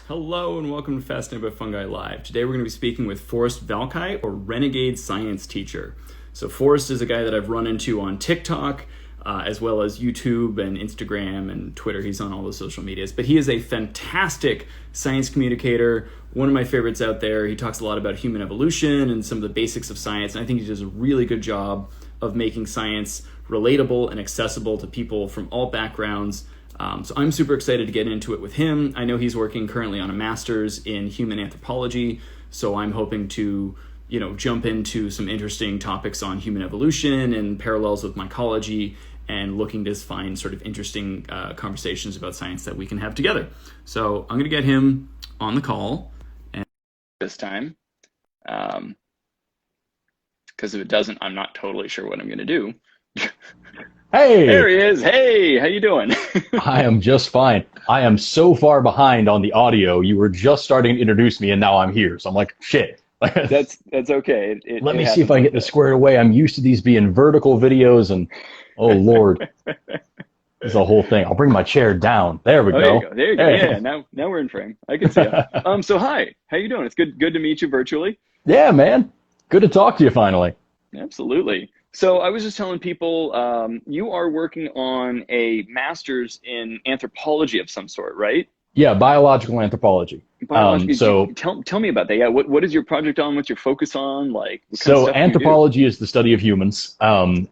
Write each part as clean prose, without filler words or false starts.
Hello and welcome to Fascinated by Fungi Live. Today we're going to be speaking with Forrest Valkai, or Renegade Science Teacher. So Forrest is a guy that I've run into on TikTok, as well as YouTube and Instagram and Twitter. He's on all the social medias. But he is a fantastic science communicator, one of my favorites out there. He talks a lot about human evolution and some of the basics of science, and I think he does a really good job of making science relatable and accessible to people from all backgrounds. So I'm super excited to get into it with him. I know he's working currently on a master's in human anthropology, so I'm hoping to, jump into some interesting topics on human evolution and parallels with mycology, and looking to find sort of interesting conversations about science that we can have together. So I'm going to get him on the call and this time, because if it doesn't, I'm not totally sure what I'm going to do. Hey! There he is. Hey, how you doing? I am just fine. I am so far behind on the audio. You were just starting to introduce me, and now I'm here. So I'm like, shit. That's okay. Let me see if I can get this squared away. I'm used to these being vertical videos, and oh Lord, it's a whole thing. I'll bring my chair down. There we go. There you go. Yeah, now we're in frame. I can see it. So hi, how you doing? It's good to meet you virtually. Yeah, man. Good to talk to you finally. Absolutely. So I was just telling people, you are working on a master's in anthropology of some sort, right? Yeah, biological anthropology. So tell me about that. Yeah, what is your project on? What's your focus on? Like, what kind of stuff anthropology is the study of humans, and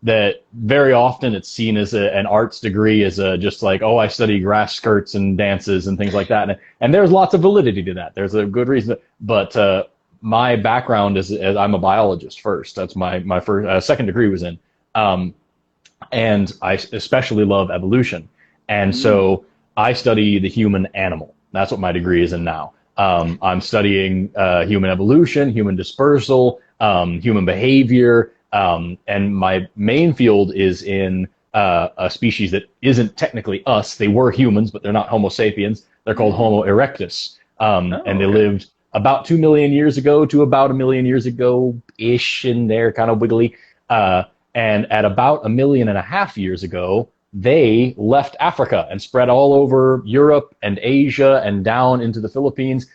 that very often it's seen as an arts degree, as just like, oh, I study grass skirts and dances and things like that, and there's lots of validity to that. There's a good reason, but my background is I'm a biologist first. That's my first second degree was in, and I especially love evolution, and so I study the human animal. That's what my degree is in now. I'm studying human evolution, human dispersal, human behavior, and my main field is in a species that isn't technically us. They were humans, but they're not Homo sapiens. They're called Homo erectus, and they lived about 2 million years ago to about 1 million years ago-ish, in there, kind of wiggly. And at about 1.5 million years ago, they left Africa and spread all over Europe and Asia and down into the Philippines.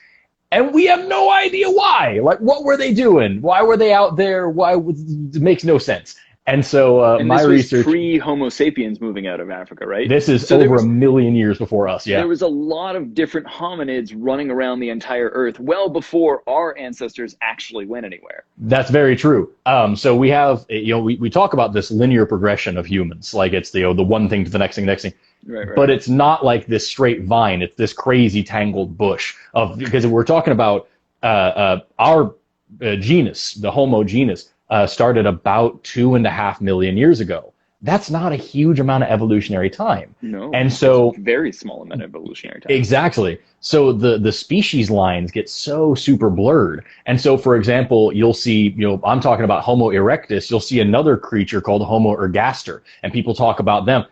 And we have no idea why. Like, what were they doing? Why were they out there? It makes no sense. And so my research... pre-Homo sapiens moving out of Africa, right? This is over 1 million years before us, yeah. There was a lot of different hominids running around the entire Earth well before our ancestors actually went anywhere. That's very true. So we have, we talk about this linear progression of humans, like it's the one thing to the next thing, Right. But it's not like this straight vine. It's this crazy tangled bush because we're talking about our genus, the Homo genus. Started about 2.5 million years ago. That's not a huge amount of evolutionary time. No, and so it's a very small amount of evolutionary time. Exactly. So the species lines get so super blurred. And so, for example, you'll see, I'm talking about Homo erectus. You'll see another creature called Homo ergaster, and people talk about them.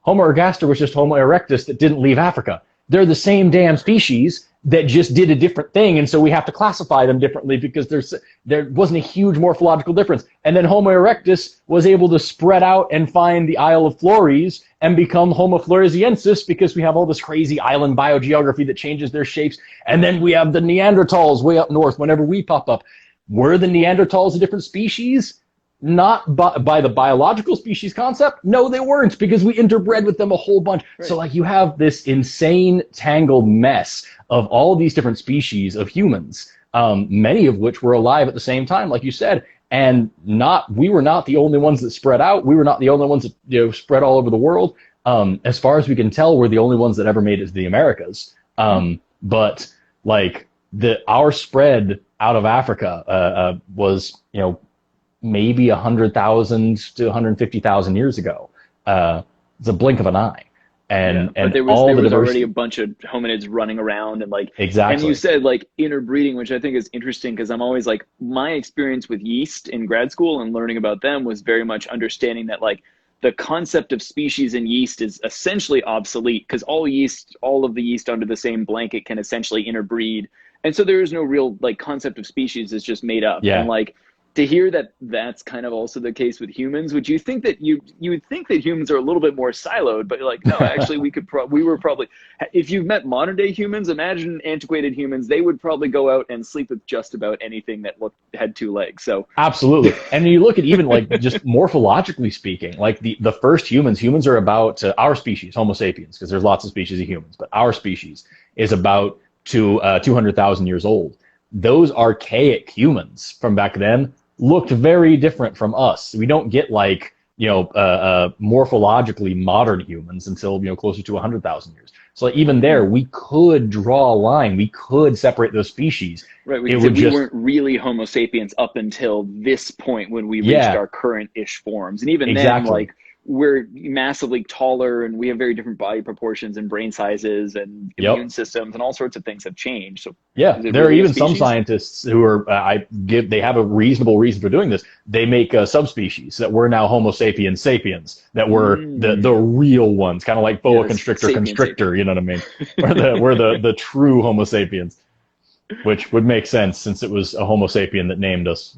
Homo ergaster was just Homo erectus that didn't leave Africa. They're the same damn species that just did a different thing, and so we have to classify them differently because there wasn't a huge morphological difference. And then Homo erectus was able to spread out and find the Isle of Flores and become Homo floresiensis because we have all this crazy island biogeography that changes their shapes. And then we have the Neanderthals way up north whenever we pop up. Were the Neanderthals a different species? Not by the biological species concept. No, they weren't, because we interbred with them a whole bunch. Right. So like you have this insane tangled mess of all these different species of humans, many of which were alive at the same time, like you said, and we were not the only ones that spread out. We were not the only ones that spread all over the world. As far as we can tell, we're the only ones that ever made it to the Americas. But like our spread out of Africa was maybe 100,000 to 150,000 years ago. It's a blink of an eye. And there was already a bunch of hominids running around and exactly. And you said interbreeding, which I think is interesting because I'm always my experience with yeast in grad school and learning about them was very much understanding that the concept of species in yeast is essentially obsolete because all of the yeast under the same blanket can essentially interbreed. And so there is no real concept of species, is just made up. Yeah. And to hear that that's kind of also the case with humans, would you think that you would think that humans are a little bit more siloed, but you're like, no, actually we were probably, if you've met modern day humans, imagine antiquated humans, they would probably go out and sleep with just about anything that had two legs. So absolutely. And you look at even like just morphologically speaking, like the first humans are about our species, Homo sapiens, because there's lots of species of humans, but our species is about 200,000 years old. Those archaic humans from back then looked very different from us. We don't get like, morphologically modern humans until, closer to 100,000 years. So like, even there, we could draw a line. We could separate those species. Right. We weren't really Homo sapiens up until this point when we reached our current-ish forms. And even then, like, we're massively taller and we have very different body proportions and brain sizes and immune systems and all sorts of things have changed. So yeah, there are even some scientists who are they have a reasonable reason for doing this. They make subspecies that we're now Homo sapiens sapiens, that were the real ones, kind of like boa constrictor, you know what I mean? we're the true Homo sapiens, which would make sense since it was a Homo sapien that named us.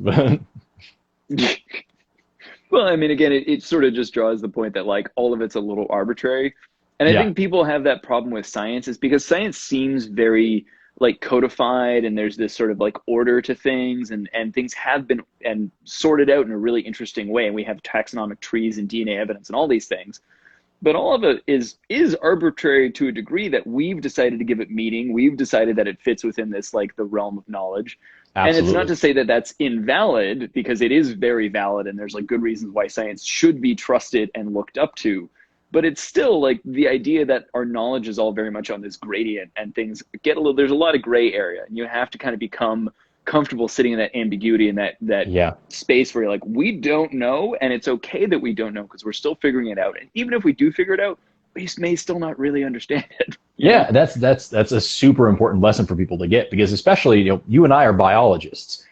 Well, I mean, again, it sort of just draws the point that like all of it's a little arbitrary. And I think people have that problem with science is because science seems very like codified and there's this sort of like order to things and things have been and sorted out in a really interesting way. And we have taxonomic trees and DNA evidence and all these things. But all of it is arbitrary to a degree that we've decided to give it meaning. We've decided that it fits within this like the realm of knowledge. Absolutely. And it's not to say that that's invalid, because it is very valid and there's like good reasons why science should be trusted and looked up to. But it's still like the idea that our knowledge is all very much on this gradient and things get there's a lot of gray area and you have to kind of become comfortable sitting in that ambiguity and that space where you're like, we don't know, and it's okay that we don't know because we're still figuring it out. And even if we do figure it out, we may still not really understand it. Yeah, that's a super important lesson for people to get, because especially, you and I are biologists.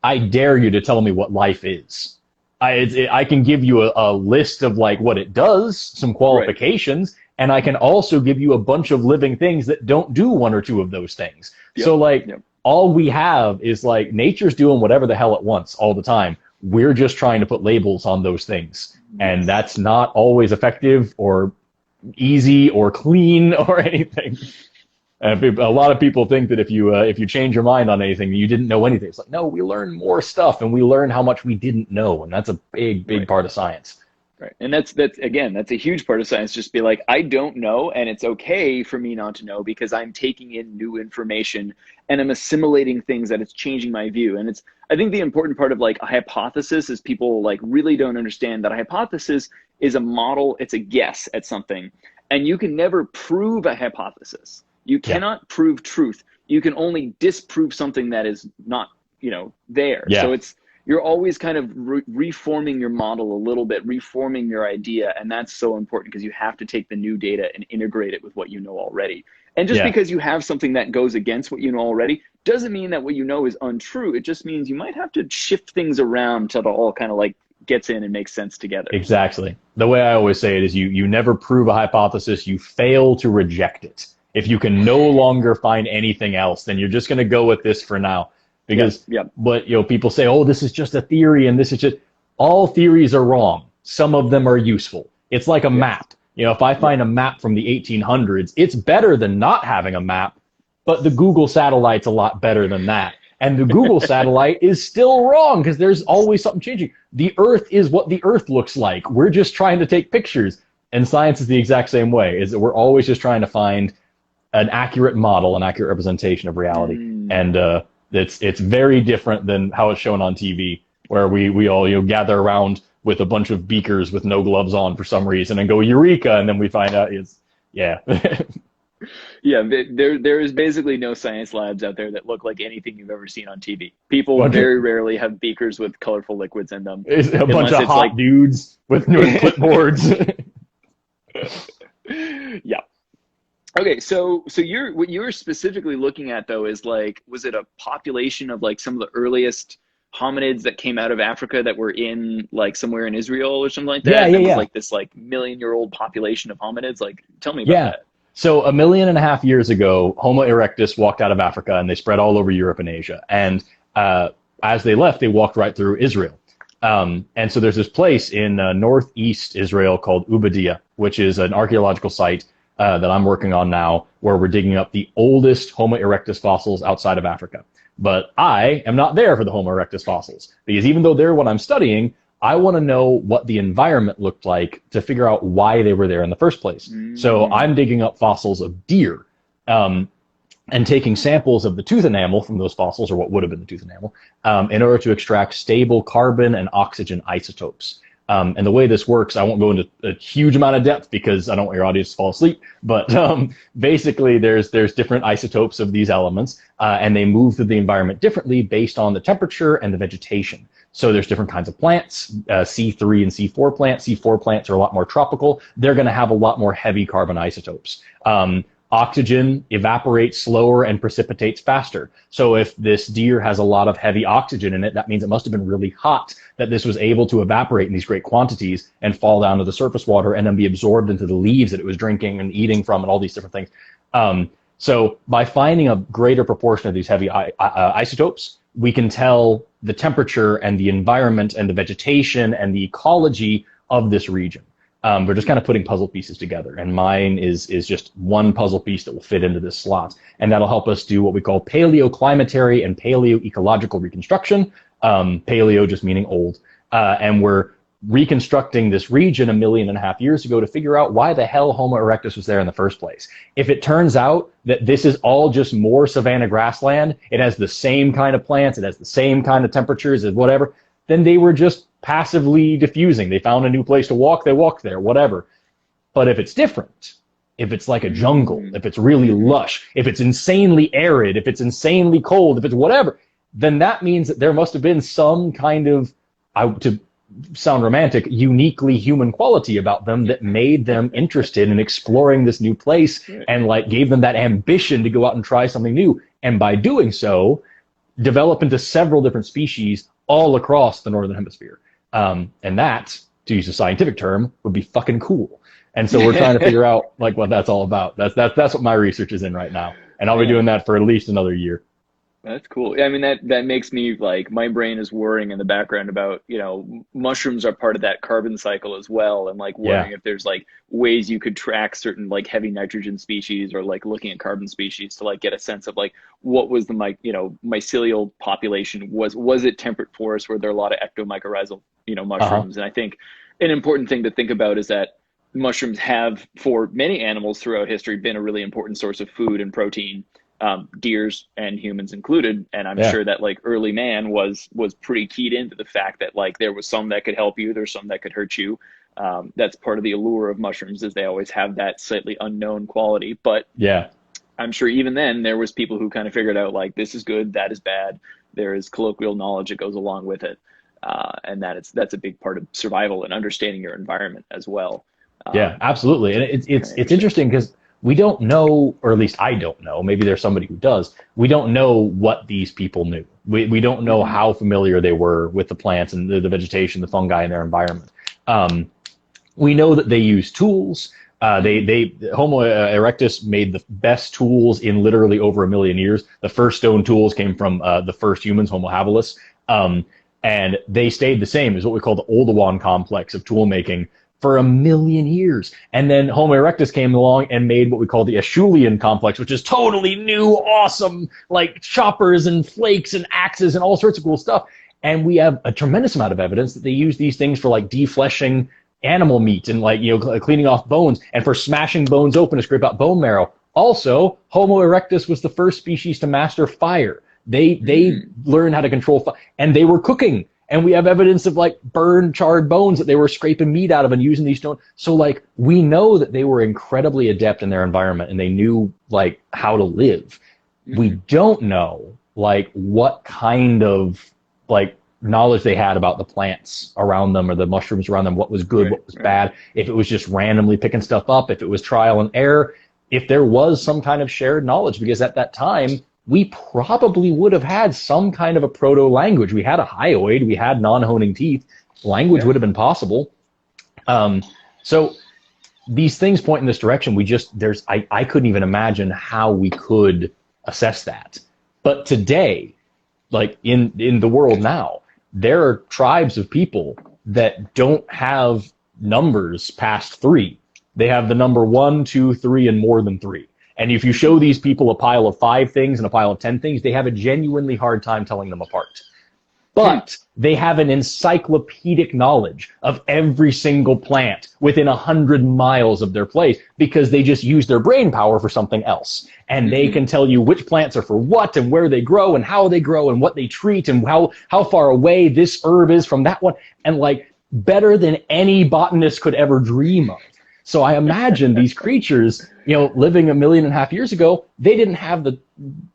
I dare you to tell me what life is. I can give you a list of like what it does, some qualifications, and I can also give you a bunch of living things that don't do one or two of those things. So like all we have is like nature's doing whatever the hell it wants all the time. We're just trying to put labels on those things, and that's not always effective or easy or clean or anything. A lot of people think that if you change your mind on anything, you didn't know anything. It's like, no, we learn more stuff and we learn how much we didn't know, and that's a big part of science. Right, and that's a huge part of science. Just be like, I don't know, and it's okay for me not to know because I'm taking in new information and I'm assimilating things that it's changing my view. And I think the important part of like a hypothesis is people like really don't understand that a hypothesis is a model, it's a guess at something, and you can never prove a hypothesis. You cannot prove truth. You can only disprove something that is not, there. So you're always kind of reforming your model a little bit, reforming your idea. And that's so important because you have to take the new data and integrate it with what you know already. And just because you have something that goes against what you know already doesn't mean that what you know is untrue. It just means you might have to shift things around till it all kind of like gets in and makes sense together. Exactly. The way I always say it is you never prove a hypothesis, you fail to reject it. If you can no longer find anything else, then you're just going to go with this for now. Because, but people say, oh, this is just a theory, and this is just, all theories are wrong. Some of them are useful. It's like a map. If I find a map from the 1800s, it's better than not having a map, but the Google satellite's a lot better than that. And the Google satellite is still wrong because there's always something changing. The Earth is what the Earth looks like. We're just trying to take pictures. And science is the exact same way, is that we're always just trying to find an accurate model, an accurate representation of reality. And it's very different than how it's shown on TV, where we all gather around with a bunch of beakers with no gloves on for some reason and go eureka, and then we find out there is basically no science labs out there that look like anything you've ever seen on TV. People very rarely have beakers with colorful liquids in them. It's a bunch of hot dudes with clipboards. Okay, so what you're specifically looking at though is like, was it a population of like some of the earliest hominids that came out of Africa that were in like somewhere in Israel or something like that? Was like this like 1,000,000-year-old population of hominids. Like, tell me about that. So 1.5 million years ago, Homo erectus walked out of Africa and they spread all over Europe and Asia. And as they left, they walked right through Israel. And so there's this place in northeast Israel called Ubadia, which is an archaeological site that I'm working on now, where we're digging up the oldest Homo erectus fossils outside of Africa. But I am not there for the Homo erectus fossils, because even though they're what I'm studying, I want to know what the environment looked like to figure out why they were there in the first place. So I'm digging up fossils of deer. And taking samples of the tooth enamel from those fossils, or what would have been the tooth enamel, in order to extract stable carbon and oxygen isotopes. And the way this works, I won't go into a huge amount of depth because I don't want your audience to fall asleep, but basically there's different isotopes of these elements, and they move through the environment differently based on the temperature and the vegetation. So there's different kinds of plants, C3 and C4 plants. C4 plants are a lot more tropical. They're going to have a lot more heavy carbon isotopes. Oxygen evaporates slower and precipitates faster. So if this deer has a lot of heavy oxygen in it, that means it must have been really hot that this was able to evaporate in these great quantities and fall down to the surface water and then be absorbed into the leaves that it was drinking and eating from and all these different things. So by finding a greater proportion of these heavy isotopes, we can tell the temperature and the environment and the vegetation and the ecology of this region. We're just kind of putting puzzle pieces together, and mine is just one puzzle piece that will fit into this slot, and that'll help us do what we call paleoclimatary and paleoecological reconstruction. Paleo just meaning old, and we're reconstructing this region 1.5 million years ago to figure out why the hell Homo erectus was there in the first place. If it turns out that this is all just more savanna grassland, it has the same kind of plants, it has the same kind of temperatures as whatever, then they were just passively diffusing. They found a new place to walk, they walked there, whatever. But if it's different, if it's like a jungle, if it's really lush, if it's insanely arid, if it's insanely cold, if it's whatever, then that means that there must have been some kind of, to sound romantic, uniquely human quality about them that made them interested in exploring this new place and like gave them that ambition to go out and try something new. And by doing so, develop into several different species all across the Northern Hemisphere. And that, to use a scientific term, would be fucking cool. And so we're trying to figure out like what that's all about. That's what my research is in right now. And I'll be doing that for at least another year. That's cool. I mean, that makes me like, my brain is worrying in the background about, you know, mushrooms are part of that carbon cycle as well. And like worrying if there's like ways you could track certain like heavy nitrogen species or like looking at carbon species to like get a sense of like, what was the mycelial population? Was it temperate forests? Were there a lot of ectomycorrhizal, mushrooms? And I think an important thing to think about is that mushrooms have, for many animals throughout history, been a really important source of food and protein. Deers and humans included, and I'm sure that like early man was pretty keyed into the fact that like there was some that could help you, there's some that could hurt you. That's part of the allure of mushrooms, is they always have that slightly unknown quality. But I'm sure even then there was people who kind of figured out like, this is good, that is bad. There is colloquial knowledge that goes along with it, and that's a big part of survival and understanding your environment as well. Yeah, absolutely, and it's interesting because we don't know, or at least I don't know, maybe there's somebody who does, we don't know what these people knew. We don't know how familiar they were with the plants and the vegetation, the fungi in their environment. We know that they use tools. Homo erectus made the best tools in literally over 1 million years. The first stone tools came from the first humans, Homo habilis, and they stayed the same as what we call the Oldowan complex of tool making for 1 million years. And then Homo erectus came along and made what we call the Acheulean complex, which is totally new, awesome, like choppers and flakes and axes and all sorts of cool stuff. And we have a tremendous amount of evidence that they use these things for like defleshing animal meat and like, cleaning off bones, and for smashing bones open to scrape out bone marrow. Also, Homo erectus was the first species to master fire. They learned how to control fire, and they were cooking. And we have evidence of like burned, charred bones that they were scraping meat out of and using these stones. So like, we know that they were incredibly adept in their environment and they knew like how to live. We don't know like what kind of like knowledge they had about the plants around them or the mushrooms around them, what was good, what was bad, if it was just randomly picking stuff up, if it was trial and error, if there was some kind of shared knowledge, because at that time, we probably would have had some kind of a proto-language. We had a hyoid, we had non-honing teeth. Language would have been possible. So these things point in this direction. I couldn't even imagine how we could assess that. But today, like in the world now, there are tribes of people that don't have numbers past 3. They have the number 1, 2, 3, and more than 3. And if you show these people a pile of 5 things and a pile of 10 things, they have a genuinely hard time telling them apart. But they have an encyclopedic knowledge of every single plant within 100 miles of their place because they just use their brain power for something else. And they can tell you which plants are for what and where they grow and how they grow and what they treat and how far away this herb is from that one. And like better than any botanist could ever dream of. So I imagine these creatures, you know, living 1.5 million years ago, they didn't have the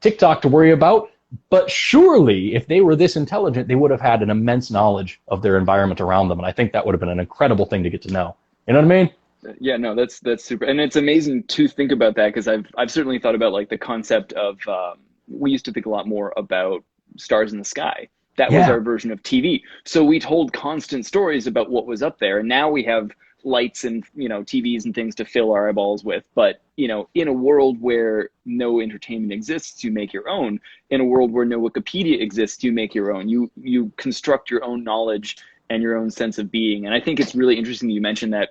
TikTok to worry about. But surely, if they were this intelligent, they would have had an immense knowledge of their environment around them. And I think that would have been an incredible thing to get to know. You know what I mean? Yeah, no, that's super. And it's amazing to think about that because I've certainly thought about like the concept of, we used to think a lot more about stars in the sky. That was our version of TV. So we told constant stories about what was up there. And now we have lights and, you know, TVs and things to fill our eyeballs with. But, you know, in a world where no entertainment exists, you make your own. In a world where no Wikipedia exists, you make your own. You construct your own knowledge and your own sense of being. And I think it's really interesting that you mentioned that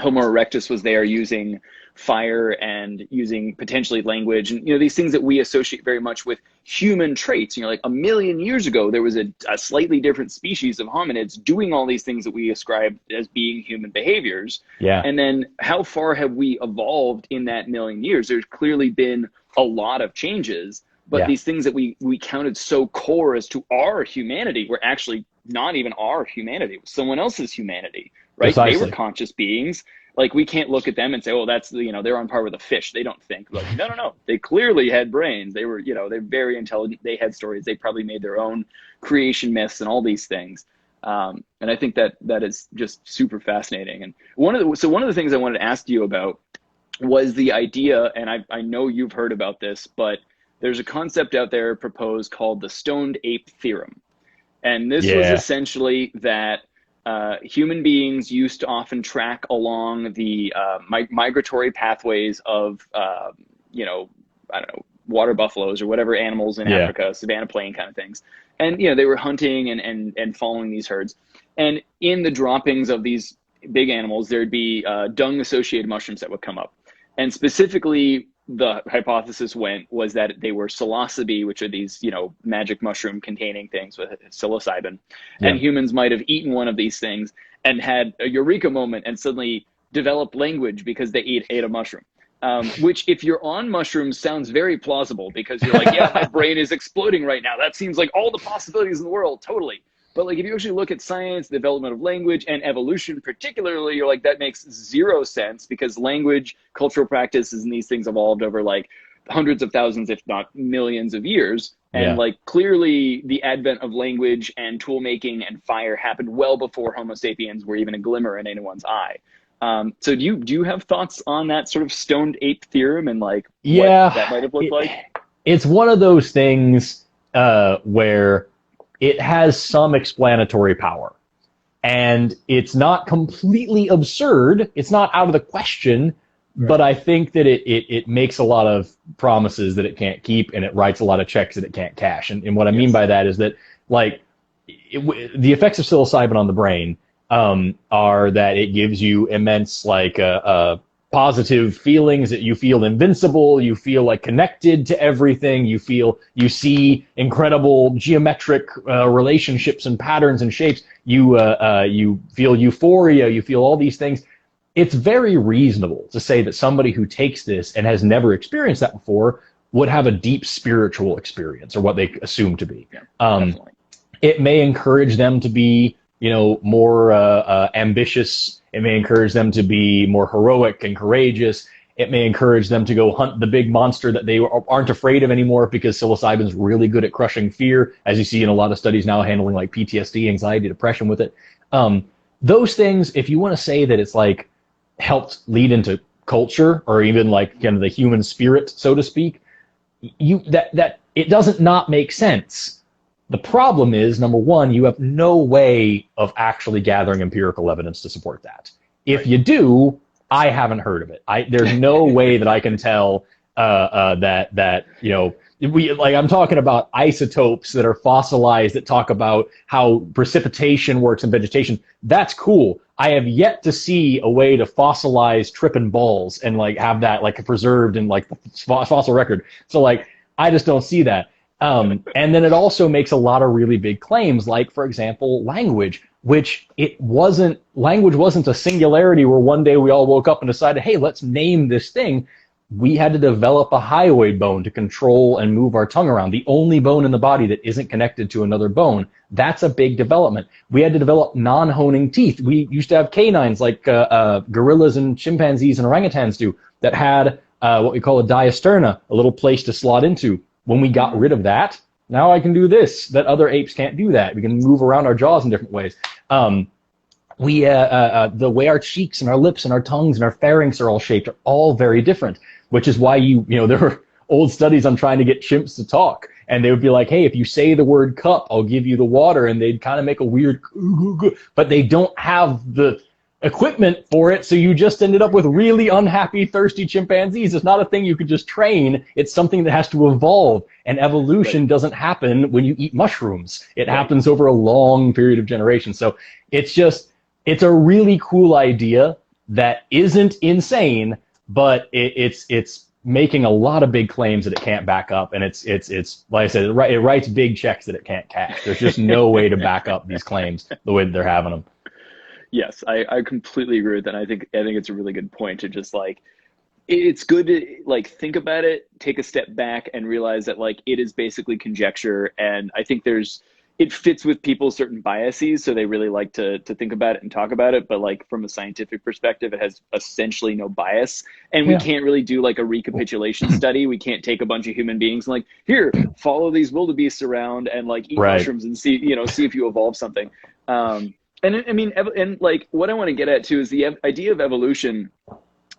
Homo erectus was there using fire and using potentially language and, you know, these things that we associate very much with human traits. You know, like 1 million years ago, there was a slightly different species of hominids doing all these things that we ascribe as being human behaviors. Yeah. And then how far have we evolved in that 1 million years? There's clearly been a lot of changes, but these things that we counted so core as to our humanity were actually not even our humanity. It was someone else's humanity, right? Precisely. They were conscious beings. Like, we can't look at them and say, oh, that's, you know, they're on par with a fish. They don't think. Like, no. They clearly had brains. They were, you know, they're very intelligent. They had stories. They probably made their own creation myths and all these things. And I think that is just super fascinating. And one of the things I wanted to ask you about was the idea, and I know you've heard about this, but there's a concept out there proposed called the Stoned Ape Theorem. And this was essentially that human beings used to often track along the migratory pathways of, you know, I don't know, water buffaloes or whatever animals in Africa, savanna plain kind of things. And, you know, they were hunting and following these herds. And in the droppings of these big animals, there'd be dung-associated mushrooms that would come up. And specifically, the hypothesis was that they were psilocybe, which are these, you know, magic mushroom containing things with psilocybin. And humans might have eaten one of these things and had a eureka moment and suddenly developed language because they ate a mushroom. Which, if you're on mushrooms, sounds very plausible because you're like, yeah, my brain is exploding right now. That seems like all the possibilities in the world, totally. But like, if you actually look at science, the development of language and evolution particularly, you're like, that makes zero sense because language, cultural practices, and these things evolved over like hundreds of thousands, if not millions of years. And like, clearly the advent of language and tool making and fire happened well before Homo sapiens were even a glimmer in anyone's eye. So do you have thoughts on that sort of Stoned Ape Theorem and like what that might have looked like? It's one of those things where it has some explanatory power. And it's not completely absurd. It's not out of the question, but I think that it makes a lot of promises that it can't keep, and it writes a lot of checks that it can't cash. And what I mean by that is that, like, the effects of psilocybin on the brain are that it gives you immense, like, positive feelings, that you feel invincible, you feel like connected to everything, you see incredible geometric relationships and patterns and shapes, you feel euphoria, you feel all these things. It's very reasonable to say that somebody who takes this and has never experienced that before would have a deep spiritual experience, or what they assume to be. It may encourage them to be, you know, more ambitious. It may encourage them to be more heroic and courageous. It may encourage them to go hunt the big monster that they aren't afraid of anymore, because psilocybin is really good at crushing fear, as you see in a lot of studies now, handling like PTSD, anxiety, depression with it. Those things, if you want to say that it's like helped lead into culture, or even like kind of the human spirit, so to speak, that it doesn't not make sense. The problem is, number one, you have no way of actually gathering empirical evidence to support that. If you do, I haven't heard of it. There's no way that I can tell that I'm talking about isotopes that are fossilized that talk about how precipitation works in vegetation. That's cool. I have yet to see a way to fossilize tripping balls and like have that like preserved in like the fossil record. So like I just don't see that. And then it also makes a lot of really big claims, like for example, language, language wasn't a singularity where one day we all woke up and decided, hey, let's name this thing. We had to develop a hyoid bone to control and move our tongue around, the only bone in the body that isn't connected to another bone. That's a big development. We had to develop non-honing teeth. We used to have canines like gorillas and chimpanzees and orangutans do that had what we call a diasterna, a little place to slot into. When we got rid of that, now I can do this, that other apes can't do that. We can move around our jaws in different ways. The way our cheeks and our lips and our tongues and our pharynx are all shaped are all very different, which is why there were old studies on trying to get chimps to talk. And they would be like, hey, if you say the word cup, I'll give you the water. And they'd kind of make a weird, but they don't have the equipment for it. So you just ended up with really unhappy, thirsty chimpanzees. It's not a thing you could just train. It's something that has to evolve. And evolution doesn't happen when you eat mushrooms. It happens over a long period of generations. So it's a really cool idea that isn't insane, but it's making a lot of big claims that it can't back up. And it's like I said, it writes big checks that it can't cash. There's just no way to back up these claims the way that they're having them. Yes, I completely agree with that. I think it's a really good point to just like, it's good to like think about it, take a step back and realize that like it is basically conjecture. And I think it fits with people's certain biases. So they really like to think about it and talk about it. But like from a scientific perspective, it has essentially no bias. And we can't really do like a recapitulation study. We can't take a bunch of human beings and like, here, follow these wildebeests around and like eat mushrooms and see if you evolve something. And I mean, and like what I want to get at too is the idea of evolution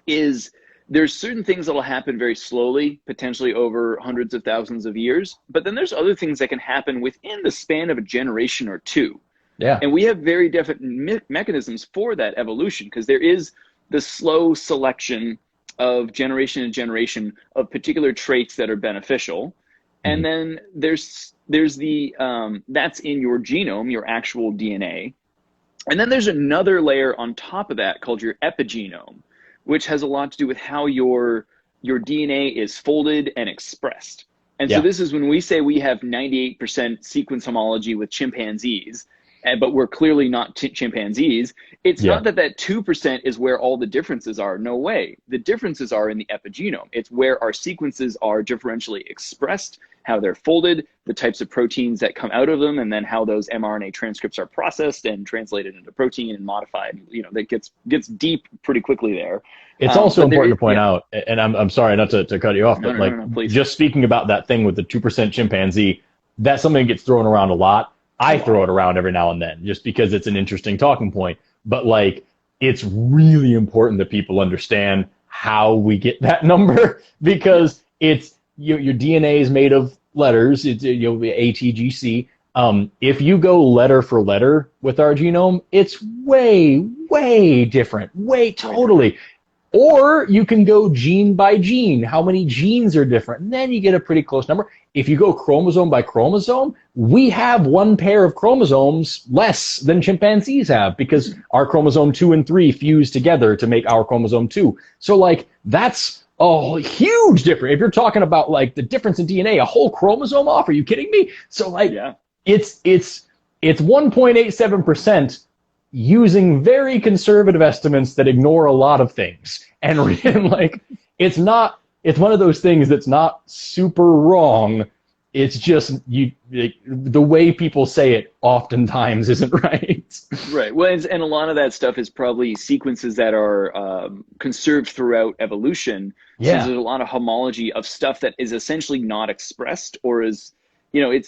is there's certain things that'll happen very slowly, potentially over hundreds of thousands of years. But then there's other things that can happen within the span of a generation or two. Yeah. And we have very definite mechanisms for that evolution because there is the slow selection of generation to generation of particular traits that are beneficial. And then there's the, that's in your genome, your actual DNA. And then there's another layer on top of that called your epigenome, which has a lot to do with how your DNA is folded and expressed. And so this is when we say we have 98% sequence homology with chimpanzees, but we're clearly not chimpanzees. It's not that 2% is where all the differences are. No way. The differences are in the epigenome. It's where our sequences are differentially expressed, how they're folded, the types of proteins that come out of them, and then how those mRNA transcripts are processed and translated into protein and modified. That gets deep pretty quickly there. It's also important to point out, and I'm sorry not to cut you off, but no, just speaking about that thing with the 2% chimpanzee, that's something that gets thrown around a lot. I throw it around every now and then just because it's an interesting talking point. But like, it's really important that people understand how we get that number because it's your DNA is made of letters. It's A, T, G, C. If you go letter for letter with our genome, it's way, way different. Totally. Or you can go gene by gene. How many genes are different? And then you get a pretty close number. If you go chromosome by chromosome, we have one pair of chromosomes less than chimpanzees have because our chromosome 2 and 3 fuse together to make our chromosome 2. So like that's a huge difference. If you're talking about like the difference in DNA, a whole chromosome off, are you kidding me? So like it's 1.87%. Using very conservative estimates that ignore a lot of things. And like, it's one of those things that's not super wrong. It's just the way people say it oftentimes isn't right. Right. Well, and a lot of that stuff is probably sequences that are conserved throughout evolution. Yeah. So there's a lot of homology of stuff that is essentially not expressed or is,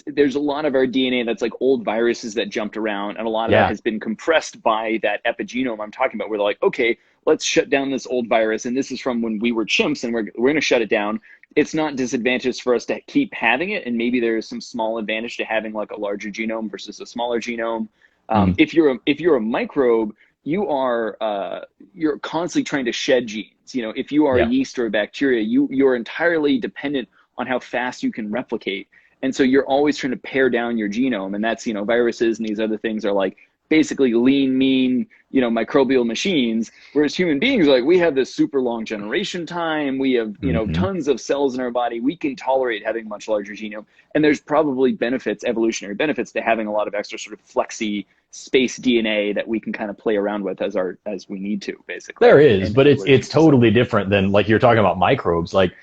there's a lot of our DNA that's like old viruses that jumped around, and a lot of that has been compressed by that epigenome I'm talking about. Where they're like, okay, let's shut down this old virus, and this is from when we were chimps, and we're going to shut it down. It's not disadvantageous for us to keep having it, and maybe there is some small advantage to having like a larger genome versus a smaller genome. If you're a microbe, you're constantly trying to shed genes. If you are a yeast or a bacteria, you're entirely dependent on how fast you can replicate. And so you're always trying to pare down your genome. And that's, viruses and these other things are like basically lean, mean, microbial machines. Whereas human beings, like, we have this super long generation time. We have, tons of cells in our body. We can tolerate having a much larger genome. And there's probably benefits, evolutionary benefits, to having a lot of extra sort of flexy space DNA that we can kind of play around with as we need to, basically. There is, but it's totally different than, like, you're talking about microbes. Like,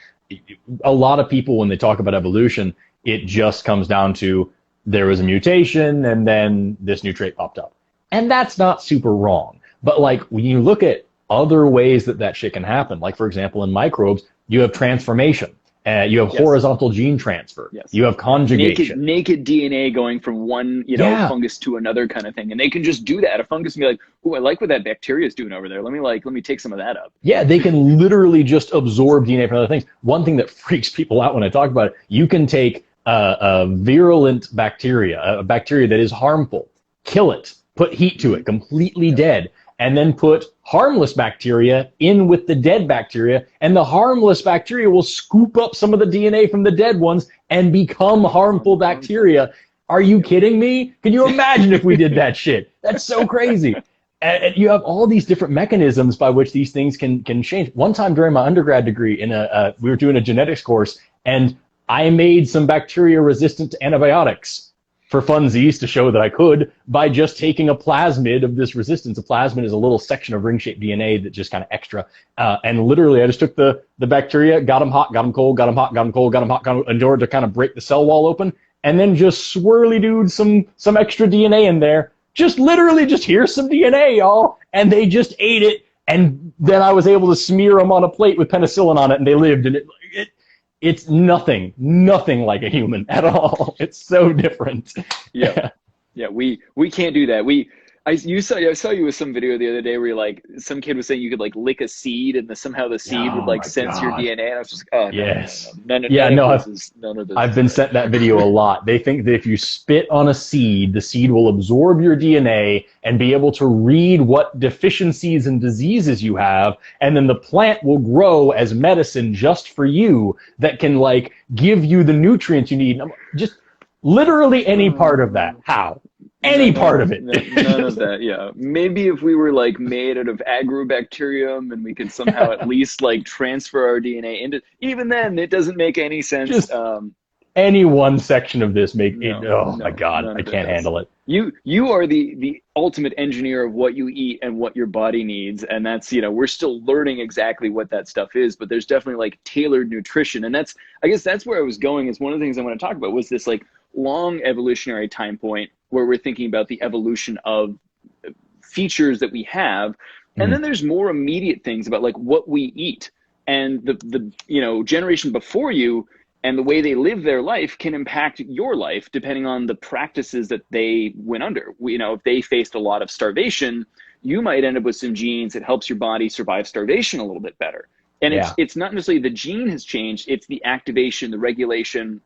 a lot of people, when they talk about evolution, it just comes down to there was a mutation and then this new trait popped up. And that's not super wrong. But, like, when you look at other ways that shit can happen, like, for example, in microbes, you have transformation. You have horizontal gene transfer. Yes. You have conjugation. Naked DNA going from one, fungus to another kind of thing. And they can just do that. A fungus can be like, "Ooh, I like what that bacteria is doing over there. Let me take some of that up." Yeah, they can literally just absorb DNA from other things. One thing that freaks people out when I talk about it, you can take a virulent bacteria, a bacteria that is harmful, kill it, put heat to it, completely dead, and then put harmless bacteria in with the dead bacteria, and the harmless bacteria will scoop up some of the DNA from the dead ones and become harmful bacteria. Are you kidding me? Can you imagine if we did that shit? That's so crazy. And you have all these different mechanisms by which these things can change. One time during my undergrad degree, we were doing a genetics course, and I made some bacteria resistant to antibiotics for funsies to show that I could, by just taking a plasmid of this resistance. A plasmid is a little section of ring-shaped DNA that just kind of extra. And literally, I just took the bacteria, got them hot, got them cold, got them hot, got them cold, got them hot, in order to kind of break the cell wall open, and then just swirly dude some extra DNA in there. Just literally, just here's some DNA, y'all. And they just ate it. And then I was able to smear them on a plate with penicillin on it, and they lived. And it's nothing like a human at all. It's so different. Yeah. We can't do that. I saw you with some video the other day where some kid was saying you could like lick a seed and somehow the seed would like sense your DNA. And I was just, none of this. I've been sent that video a lot. They think that if you spit on a seed, the seed will absorb your DNA and be able to read what deficiencies and diseases you have. And then the plant will grow as medicine just for you that can like give you the nutrients you need. Just literally any part of that. How? Any part of it. None of that, yeah. Maybe if we were like made out of agrobacterium and we could somehow at least like transfer our DNA into, even then it doesn't make any sense. Just any one section of this my God, I can't handle it. You are the ultimate engineer of what you eat and what your body needs. And that's, we're still learning exactly what that stuff is, but there's definitely like tailored nutrition. And I guess that's where I was going, is one of the things I want to talk about was this like long evolutionary time point where we're thinking about the evolution of features that we have. And then there's more immediate things about like what we eat, and the generation before you and the way they live their life can impact your life depending on the practices that they went under. If they faced a lot of starvation, you might end up with some genes that helps your body survive starvation a little bit better. And it's not necessarily the gene has changed, it's the activation, the regulation,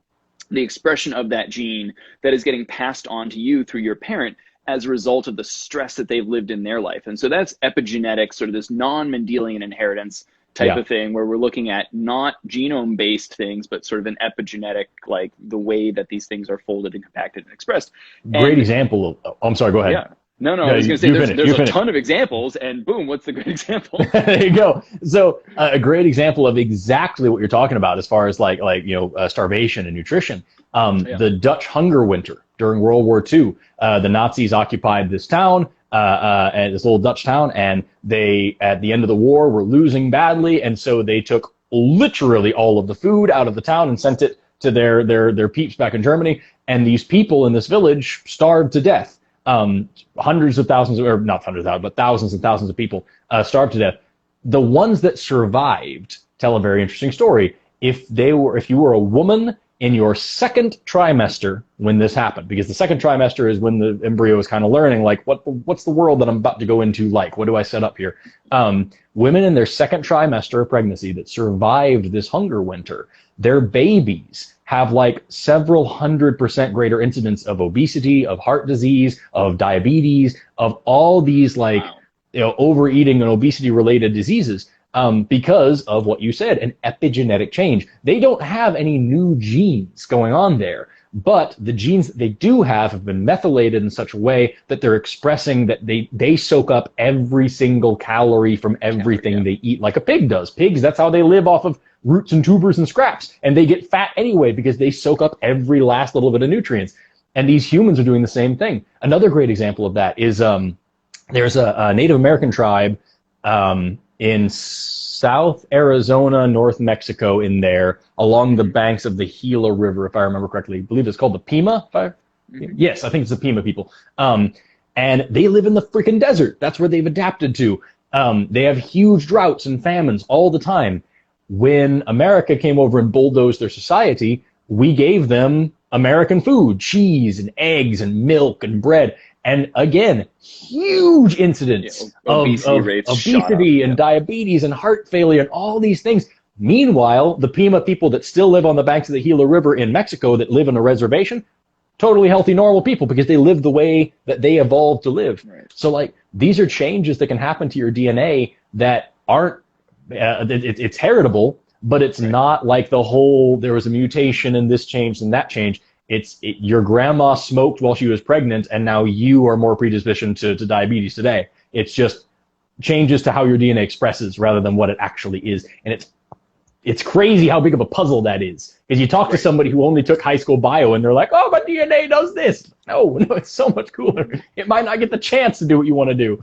the expression of that gene that is getting passed on to you through your parent as a result of the stress that they've lived in their life. And so that's epigenetics, sort of this non-Mendelian inheritance type of thing, where we're looking at not genome-based things, but sort of an epigenetic, like the way that these things are folded and compacted and expressed. Great example of, I'm sorry, go ahead. Yeah. No, I was going to say there's a ton of examples, and boom, what's the good example? There you go. So a great example of exactly what you're talking about as far as starvation and nutrition. The Dutch hunger winter during World War II, the Nazis occupied this town, this little Dutch town, and they, at the end of the war, were losing badly, and so they took literally all of the food out of the town and sent it to their peeps back in Germany, and these people in this village starved to death. Hundreds of thousands, or not hundreds of thousands, but thousands and thousands of people starved to death. The ones that survived tell a very interesting story. If you were a woman in your second trimester when this happened, because the second trimester is when the embryo is kind of learning, like, what's the world that I'm about to go into like? What do I set up here? Women in their second trimester of pregnancy that survived this hunger winter, their babies have like several 100% greater incidence of obesity, of heart disease, of diabetes, of all these like overeating and obesity related diseases, because of what you said, an epigenetic change. They don't have any new genes going on there, but the genes that they do have been methylated in such a way that they're expressing that they soak up every single calorie from everything they eat, like a pig does. Pigs, that's how they live, off of roots and tubers and scraps, and they get fat anyway because they soak up every last little bit of nutrients. And these humans are doing the same thing. Another great example of that is there's a Native American tribe in South Arizona, North Mexico, in there, along the banks of the Gila River, if I remember correctly. I believe it's called the Pima. Yes, I think it's the Pima people. And they live in the freaking desert. That's where they've adapted to. They have huge droughts and famines all the time. When America came over and bulldozed their society, we gave them American food, cheese and eggs and milk and bread. And again, huge incidents of obesity and diabetes and heart failure and all these things. Meanwhile, the Pima people that still live on the banks of the Gila River in Mexico, that live in a reservation, totally healthy, normal people, because they live the way that they evolved to live. Right. So, like, these are changes that can happen to your DNA that aren't, it's heritable, but it's not like the whole, there was a mutation and this changed and that changed. Your grandma smoked while she was pregnant, and now you are more predisposed to diabetes today. It's just changes to how your DNA expresses rather than what it actually is. And it's crazy how big of a puzzle that is. Because you talk to somebody who only took high school bio, and they're like, oh, my DNA does this. No, it's so much cooler. It might not get the chance to do what you want to do.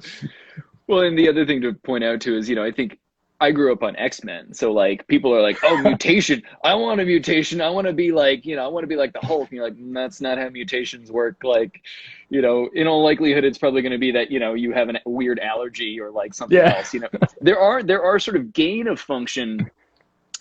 Well, and the other thing to point out, too, is, I think I grew up on X-Men. So, like, people are like, oh, mutation. I want a mutation. I want to be like, I want to be like the Hulk. And you're like, that's not how mutations work. Like, in all likelihood, it's probably going to be that, you have a weird allergy or like something else. There are sort of gain of function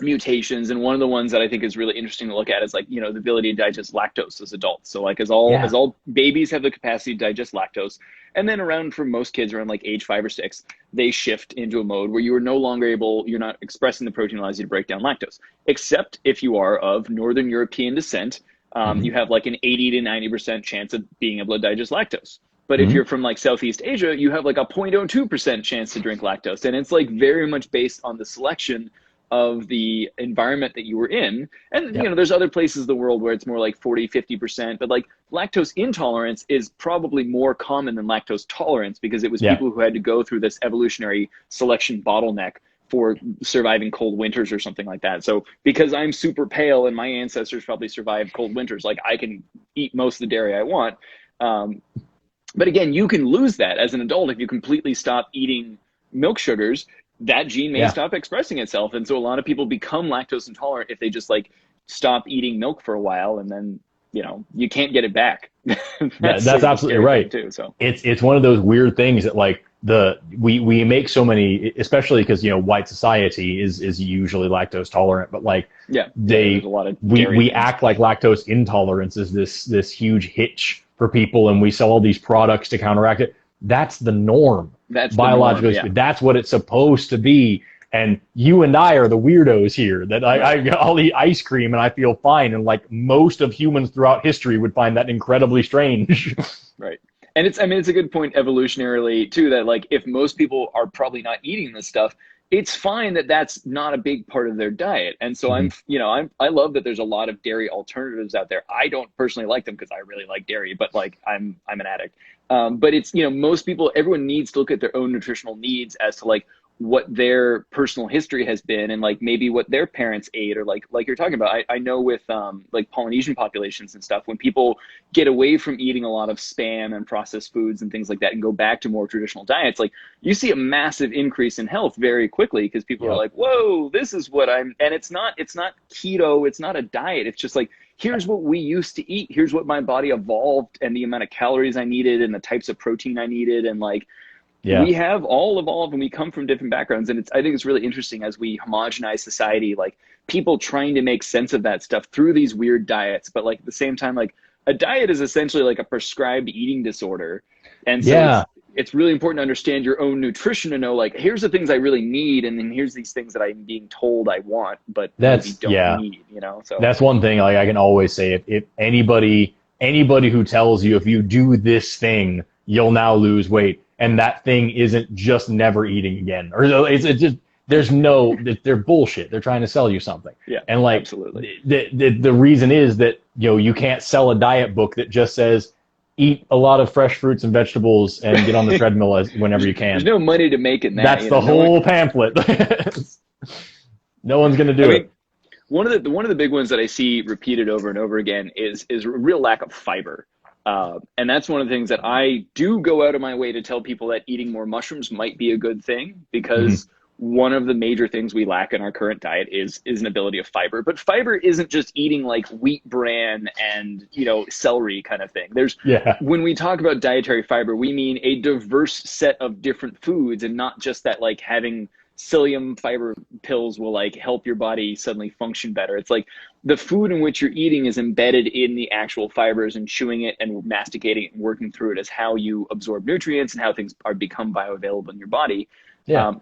mutations, and one of the ones that I think is really interesting to look at is, like, the ability to digest lactose as adults. So, like, as all babies have the capacity to digest lactose, and then around, for most kids around like age 5 or 6, they shift into a mode where you are no longer you're not expressing the protein that allows you to break down lactose, except if you are of Northern European descent. You have like an 80 to 90% chance of being able to digest lactose. But if you're from like Southeast Asia, you have like a 0.02% chance to drink lactose. And it's like very much based on the selection of the environment that you were in. And, there's other places in the world where it's more like 40, 50%, but like lactose intolerance is probably more common than lactose tolerance, because it was people who had to go through this evolutionary selection bottleneck for surviving cold winters or something like that. So because I'm super pale and my ancestors probably survived cold winters, like, I can eat most of the dairy I want. But again, you can lose that as an adult if you completely stop eating milk sugars. That gene may stop expressing itself. And so a lot of people become lactose intolerant if they just like stop eating milk for a while, and then, you can't get it back. that's absolutely right. Too, so it's one of those weird things that, like, we make so many, especially because, white society is usually lactose tolerant, but like, there's a lot of we act like lactose intolerance is this huge hitch for people, and we sell all these products to counteract it. That's the norm. That's biologically, that's what it's supposed to be. And you and I are the weirdos here, that I'll eat ice cream and I feel fine. And like most of humans throughout history would find that incredibly strange. Right. And it's a good point evolutionarily too, that like, if most people are probably not eating this stuff, it's fine that that's not a big part of their diet. And so I love that there's a lot of dairy alternatives out there. I don't personally like them because I really like dairy, but like I'm an addict. But it's, most people, everyone needs to look at their own nutritional needs as to like what their personal history has been, and like maybe what their parents ate, or like you're talking about. I know with like Polynesian populations and stuff, when people get away from eating a lot of spam and processed foods and things like that and go back to more traditional diets, like you see a massive increase in health very quickly, because people are like, whoa, this is what and it's not keto, it's not a diet, it's just like, here's what we used to eat, here's what my body evolved, and the amount of calories I needed and the types of protein I needed, and like we have all evolved and we come from different backgrounds. And I think it's really interesting as we homogenize society, like people trying to make sense of that stuff through these weird diets. But like at the same time, like a diet is essentially like a prescribed eating disorder. And so it's really important to understand your own nutrition, to know like, here's the things I really need, and then here's these things that I'm being told I want, but maybe don't need, So that's one thing, like, I can always say, if anybody who tells you if you do this thing, you'll now lose weight, and that thing isn't just never eating again, or it's just they're bullshit. They're trying to sell you something. Yeah, and like absolutely. The reason is that you can't sell a diet book that just says eat a lot of fresh fruits and vegetables and get on the treadmill whenever you can. There's no money to make in that. That's the whole pamphlet. No one's going to do it. One of the big ones that I see repeated over and over again is a real lack of fiber. And that's one of the things that I do go out of my way to tell people that eating more mushrooms might be a good thing, because one of the major things we lack in our current diet is an ability of fiber. But fiber isn't just eating like wheat bran and, celery kind of thing. When we talk about dietary fiber, we mean a diverse set of different foods, and not just that like having psyllium fiber pills will like help your body suddenly function better. It's like the food in which you're eating is embedded in the actual fibers, and chewing it and masticating it and working through it is how you absorb nutrients and how things become bioavailable in your body.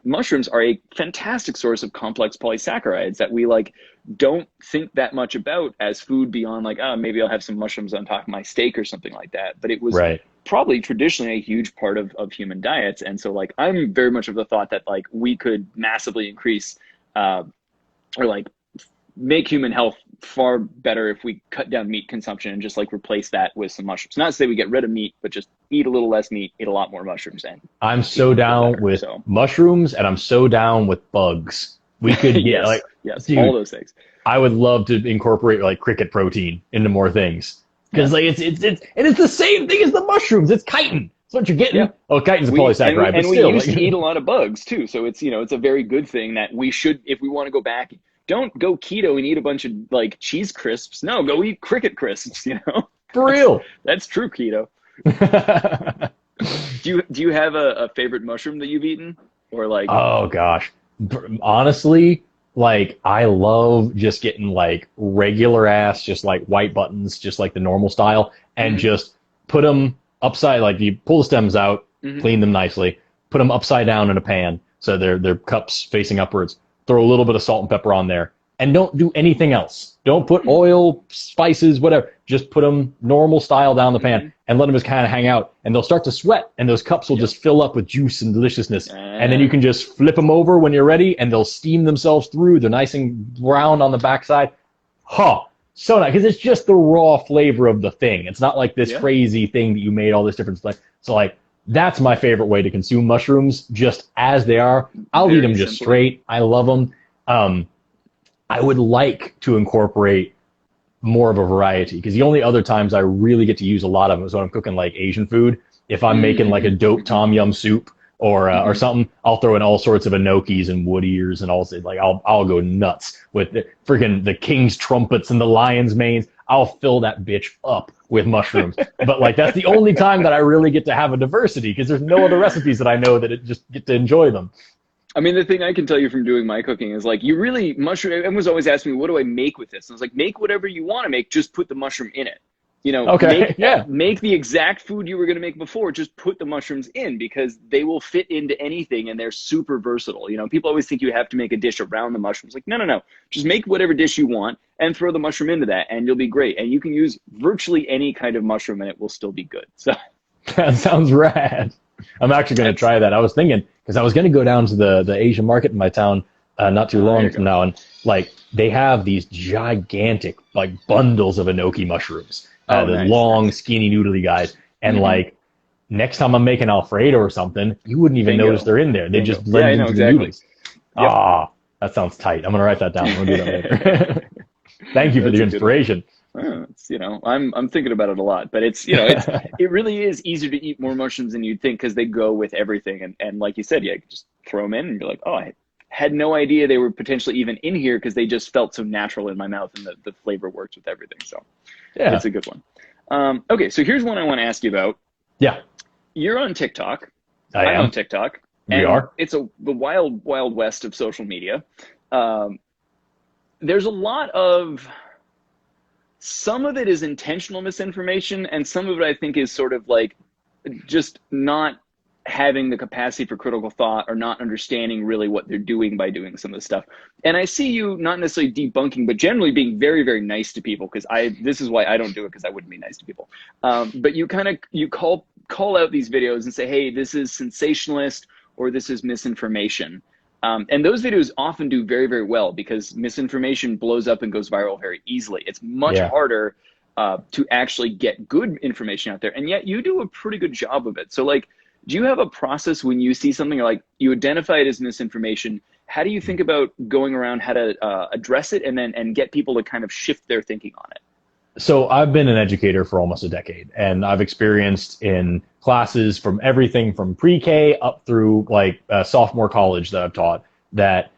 Mushrooms are a fantastic source of complex polysaccharides that we like don't think that much about as food beyond like, oh, maybe I'll have some mushrooms on top of my steak or something like that. But it was probably traditionally a huge part of human diets. And so like, I'm very much of the thought that like we could massively increase or like make human health far better if we cut down meat consumption and just like replace that with some mushrooms. Not to say we get rid of meat, but just eat a little less meat, eat a lot more mushrooms. And I'm so down with mushrooms, and I'm so down with bugs. We could get dude, all those things. I would love to incorporate like cricket protein into more things, because like it's the same thing as the mushrooms. It's chitin. That's what you're getting. Yeah. Oh, chitin's a polysaccharide, but still, we used to eat a lot of bugs too. So it's it's a very good thing that we should, if we want to go back. Don't go keto and eat a bunch of like cheese crisps. No, go eat cricket crisps, For real. That's true keto. Do you have a favorite mushroom that you've eaten? Or like, oh gosh. Honestly, like I love just getting like regular ass, just like white buttons, just like the normal style, and just put them upside, like you pull the stems out, clean them nicely, put them upside down in a pan so they're cups facing upwards. Throw a little bit of salt and pepper on there, and don't do anything else. Don't put oil, spices, whatever. Just put them normal style down the pan and let them just kind of hang out, and they'll start to sweat, and those cups will just fill up with juice and deliciousness. And then you can just flip them over when you're ready, and they'll steam themselves through. They're nice and brown on the backside. So nice, because it's just the raw flavor of the thing. It's not like this crazy thing that you made all this different stuff. So like, that's my favorite way to consume mushrooms, just as they are. I'll eat them just straight. I love them. I would like to incorporate more of a variety, because the only other times I really get to use a lot of them is when I'm cooking like Asian food. If I'm making like a dope tom yum soup or something, I'll throw in all sorts of enokis and wood ears, and I'll go nuts with the king's trumpets and the lion's manes. I'll fill that bitch up with mushrooms. But like, that's the only time that I really get to have a diversity, because there's no other recipes that I know that it just get to enjoy them. I mean, the thing I can tell you from doing my cooking is like, everyone's always asking me, what do I make with this? And I was like, make whatever you want to make, just put the mushroom in it. Make the exact food you were going to make before, just put the mushrooms in, because they will fit into anything and they're super versatile. People always think you have to make a dish around the mushrooms. Like, no. Just make whatever dish you want and throw the mushroom into that, and you'll be great. And you can use virtually any kind of mushroom and it will still be good. So that sounds rad. I'm actually going to try that. I was thinking, because I was going to go down to the Asian market in my town not too long from now, and like they have these gigantic like bundles of enoki mushrooms. Long, skinny, noodly guys. And like, next time I'm making Alfredo or something, you wouldn't even notice they're in there. They just blend into the noodles. Yep. That sounds tight. I'm going to write that down. I'm going to do that later. Thank you for the inspiration. I'm thinking about it a lot, but it really is easier to eat more mushrooms than you'd think, because they go with everything. And like you said, just throw them in and you're like, oh, I had no idea they were potentially even in here, because they just felt so natural in my mouth, and the flavor works with everything. So it's a good one. Okay, so here's one I want to ask you about. Yeah. You're on TikTok. I'm on TikTok. We are. It's the wild, wild west of social media. There's a lot of, some of it is intentional misinformation, and some of it I think is sort of like just not having the capacity for critical thought, or not understanding really what they're doing by doing some of the stuff. And I see you not necessarily debunking, but generally being very, very nice to people, because this is why I don't do it, because I wouldn't be nice to people. But you call call out these videos and say, hey, this is sensationalist or this is misinformation. And those videos often do very, very well because misinformation blows up and goes viral very easily. It's much harder to actually get good information out there. And yet you do a pretty good job of it. So like, do you have a process when you see something like you identify it as misinformation? How do you think about going around how to address it and get people to kind of shift their thinking on it? So I've been an educator for almost a decade, and I've experienced in classes from everything from pre-K up through like sophomore college that I've taught that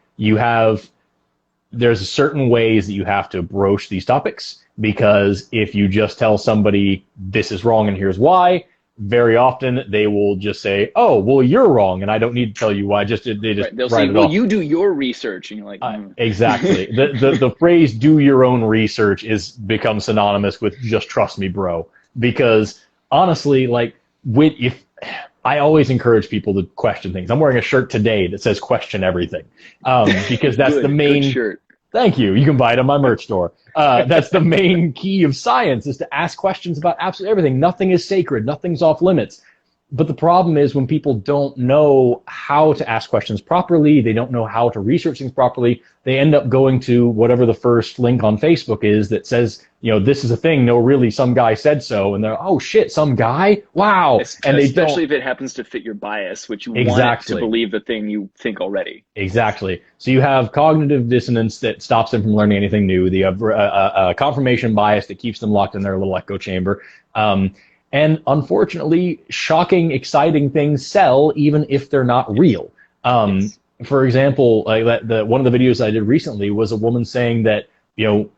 there's certain ways that you have to broach these topics, because if you just tell somebody this is wrong and here's why, very often they will just say, oh, well, you're wrong, and I don't need to tell you why. They'll say, well, you do your research, and you're like, exactly. The phrase "do your own research" is become synonymous with just trust me, bro. Because honestly, like if I always encourage people to question things. I'm wearing a shirt today that says "question everything," because that's the main good shirt. Thank you. You can buy it on my merch store. That's the main key of science, is to ask questions about absolutely everything. Nothing is sacred. Nothing's off limits. But the problem is when people don't know how to ask questions properly, they don't know how to research things properly, they end up going to whatever the first link on Facebook is that says, this is a thing. No, really, some guy said so. And they're, oh, shit, some guy? Wow. And especially if it happens to fit your bias, which you want to believe the thing you think already. Exactly. So you have cognitive dissonance that stops them from learning anything new. You have a confirmation bias that keeps them locked in their little echo chamber. And unfortunately, shocking, exciting things sell even if they're not real. Yes. For example, one of the videos I did recently was a woman saying that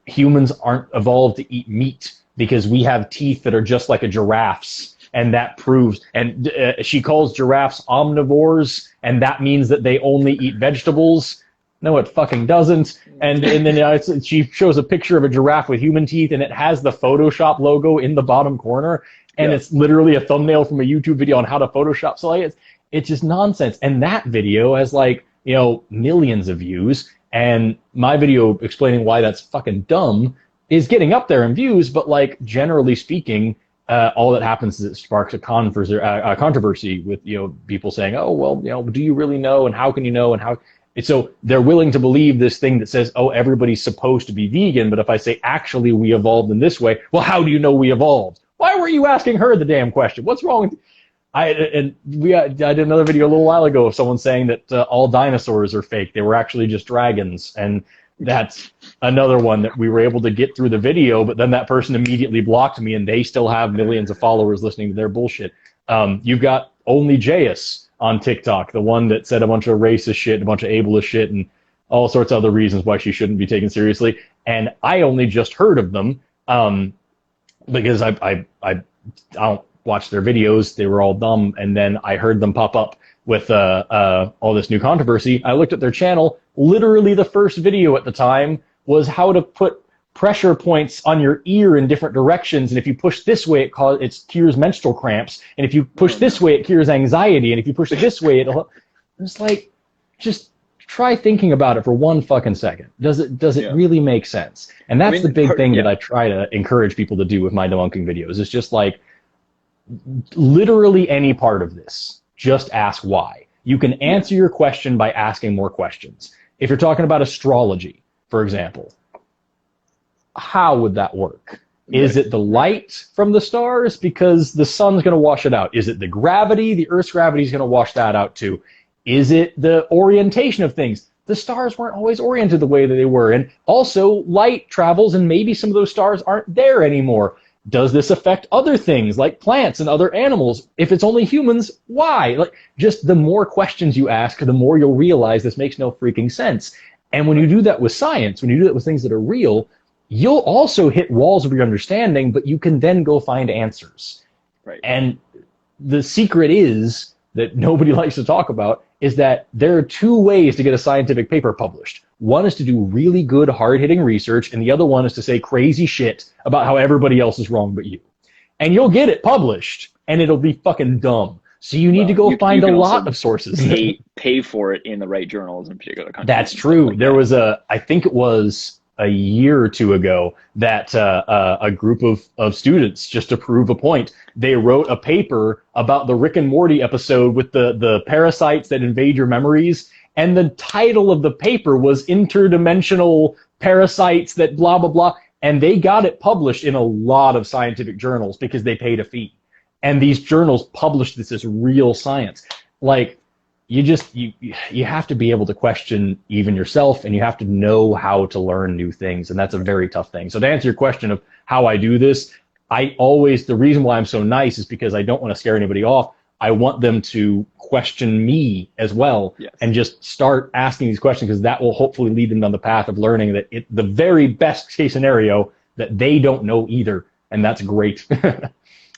humans aren't evolved to eat meat because we have teeth that are just like a giraffe's, and that proves. And she calls giraffes omnivores, and that means that they only eat vegetables. No, it fucking doesn't. And then she shows a picture of a giraffe with human teeth, and it has the Photoshop logo in the bottom corner. And it's literally a thumbnail from a YouTube video on how to Photoshop. So it's just nonsense. And that video has millions of views. And my video explaining why that's fucking dumb is getting up there in views. But generally speaking, all that happens is it sparks a controversy with people saying, oh, well, do you really know? And how can you know? And how? So they're willing to believe this thing that says, oh, everybody's supposed to be vegan. But if I say, actually, we evolved in this way, well, how do you know we evolved? Why were you asking her the damn question? What's wrong with you? I did another video a little while ago of someone saying that all dinosaurs are fake. They were actually just dragons. And that's another one that we were able to get through the video, but then that person immediately blocked me, and they still have millions of followers listening to their bullshit. You've got Only Jayus on TikTok, the one that said a bunch of racist shit, a bunch of ableist shit, and all sorts of other reasons why she shouldn't be taken seriously. And I only just heard of them. Because I don't watch their videos. They were all dumb. And then I heard them pop up with all this new controversy. I looked at their channel. Literally the first video at the time was how to put pressure points on your ear in different directions. And if you push this way, it cures menstrual cramps. And if you push this way, it cures anxiety. And if you push it this way, it's like, just try thinking about it for one fucking second. Does it really make sense? And that's the big thing that I try to encourage people to do with my debunking videos. It's just literally any part of this, just ask why. You can answer your question by asking more questions. If you're talking about astrology, for example, how would that work? Is it the light from the stars? Because the sun's going to wash it out. Is it the gravity? The Earth's gravity is going to wash that out too. Is it the orientation of things? The stars weren't always oriented the way that they were. And also, light travels, and maybe some of those stars aren't there anymore. Does this affect other things, like plants and other animals? If it's only humans, why? Just the more questions you ask, the more you'll realize this makes no freaking sense. And when you do that with science, when you do that with things that are real, you'll also hit walls of your understanding, but you can then go find answers. Right. And the secret is that nobody likes to talk about is that there are two ways to get a scientific paper published. One is to do really good, hard-hitting research, and the other one is to say crazy shit about how everybody else is wrong but you. And you'll get it published, and it'll be fucking dumb. So you need to go find a lot of sources. Pay for it in the right journals in particular countries. That's true. There was I think it was a year or two ago that a group of students, just to prove a point, they wrote a paper about the Rick and Morty episode with the parasites that invade your memories. And the title of the paper was Interdimensional Parasites that blah, blah, blah. And they got it published in a lot of scientific journals because they paid a fee. And these journals published this as real science. Like, you have to be able to question even yourself, and you have to know how to learn new things. And that's a very tough thing. So to answer your question of how I do this, the reason why I'm so nice is because I don't want to scare anybody off. I want them to question me as well, yes, and just start asking these questions, because that will hopefully lead them down the path of learning that the very best case scenario that they don't know either. And that's great.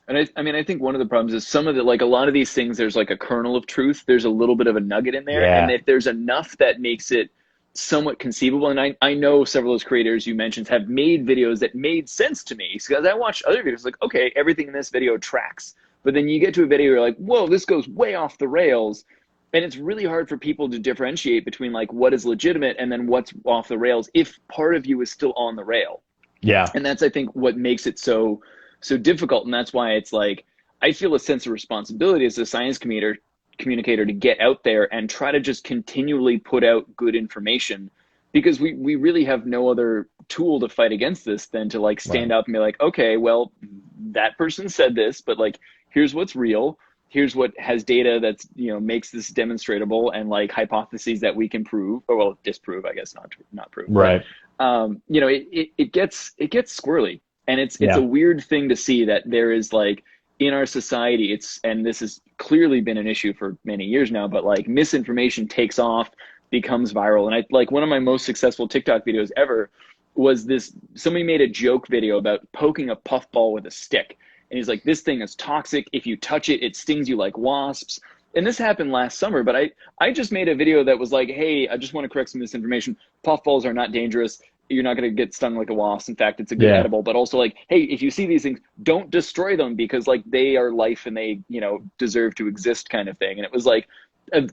And I think one of the problems is some of the, like a lot of these things, there's like a kernel of truth. There's a little bit of a nugget in there. Yeah. And if there's enough that makes it somewhat conceivable, and I know several of those creators you mentioned have made videos that made sense to me, because I watched other videos like, okay, everything in this video tracks. But then you get to a video, you're like, whoa, this goes way off the rails. And it's really hard for people to differentiate between like what is legitimate and then what's off the rails if part of you is still on the rail. Yeah. And that's, I think, what makes it so difficult. And that's why it's like, I feel a sense of responsibility as a science communicator to get out there and try to just continually put out good information, because we really have no other tool to fight against this than to like stand up and be like, okay, well, that person said this, but like, here's what's real. Here's what has data that's, makes this demonstratable, and like hypotheses that we can prove, or well, disprove, I guess, not prove. Right. But, it gets squirrely, and it's a weird thing to see that there is like in our society, and this has clearly been an issue for many years now, but like misinformation takes off, becomes viral. And like one of my most successful TikTok videos ever was this, somebody made a joke video about poking a puffball with a stick. And he's like, this thing is toxic. If you touch it, it stings you like wasps. And this happened last summer, but I just made a video that was like, hey, I just want to correct some misinformation. Puffballs are not dangerous. You're not going to get stung like a wasp. In fact, it's a good edible. But also like, hey, if you see these things, don't destroy them, because like they are life and they, deserve to exist, kind of thing. And it was like,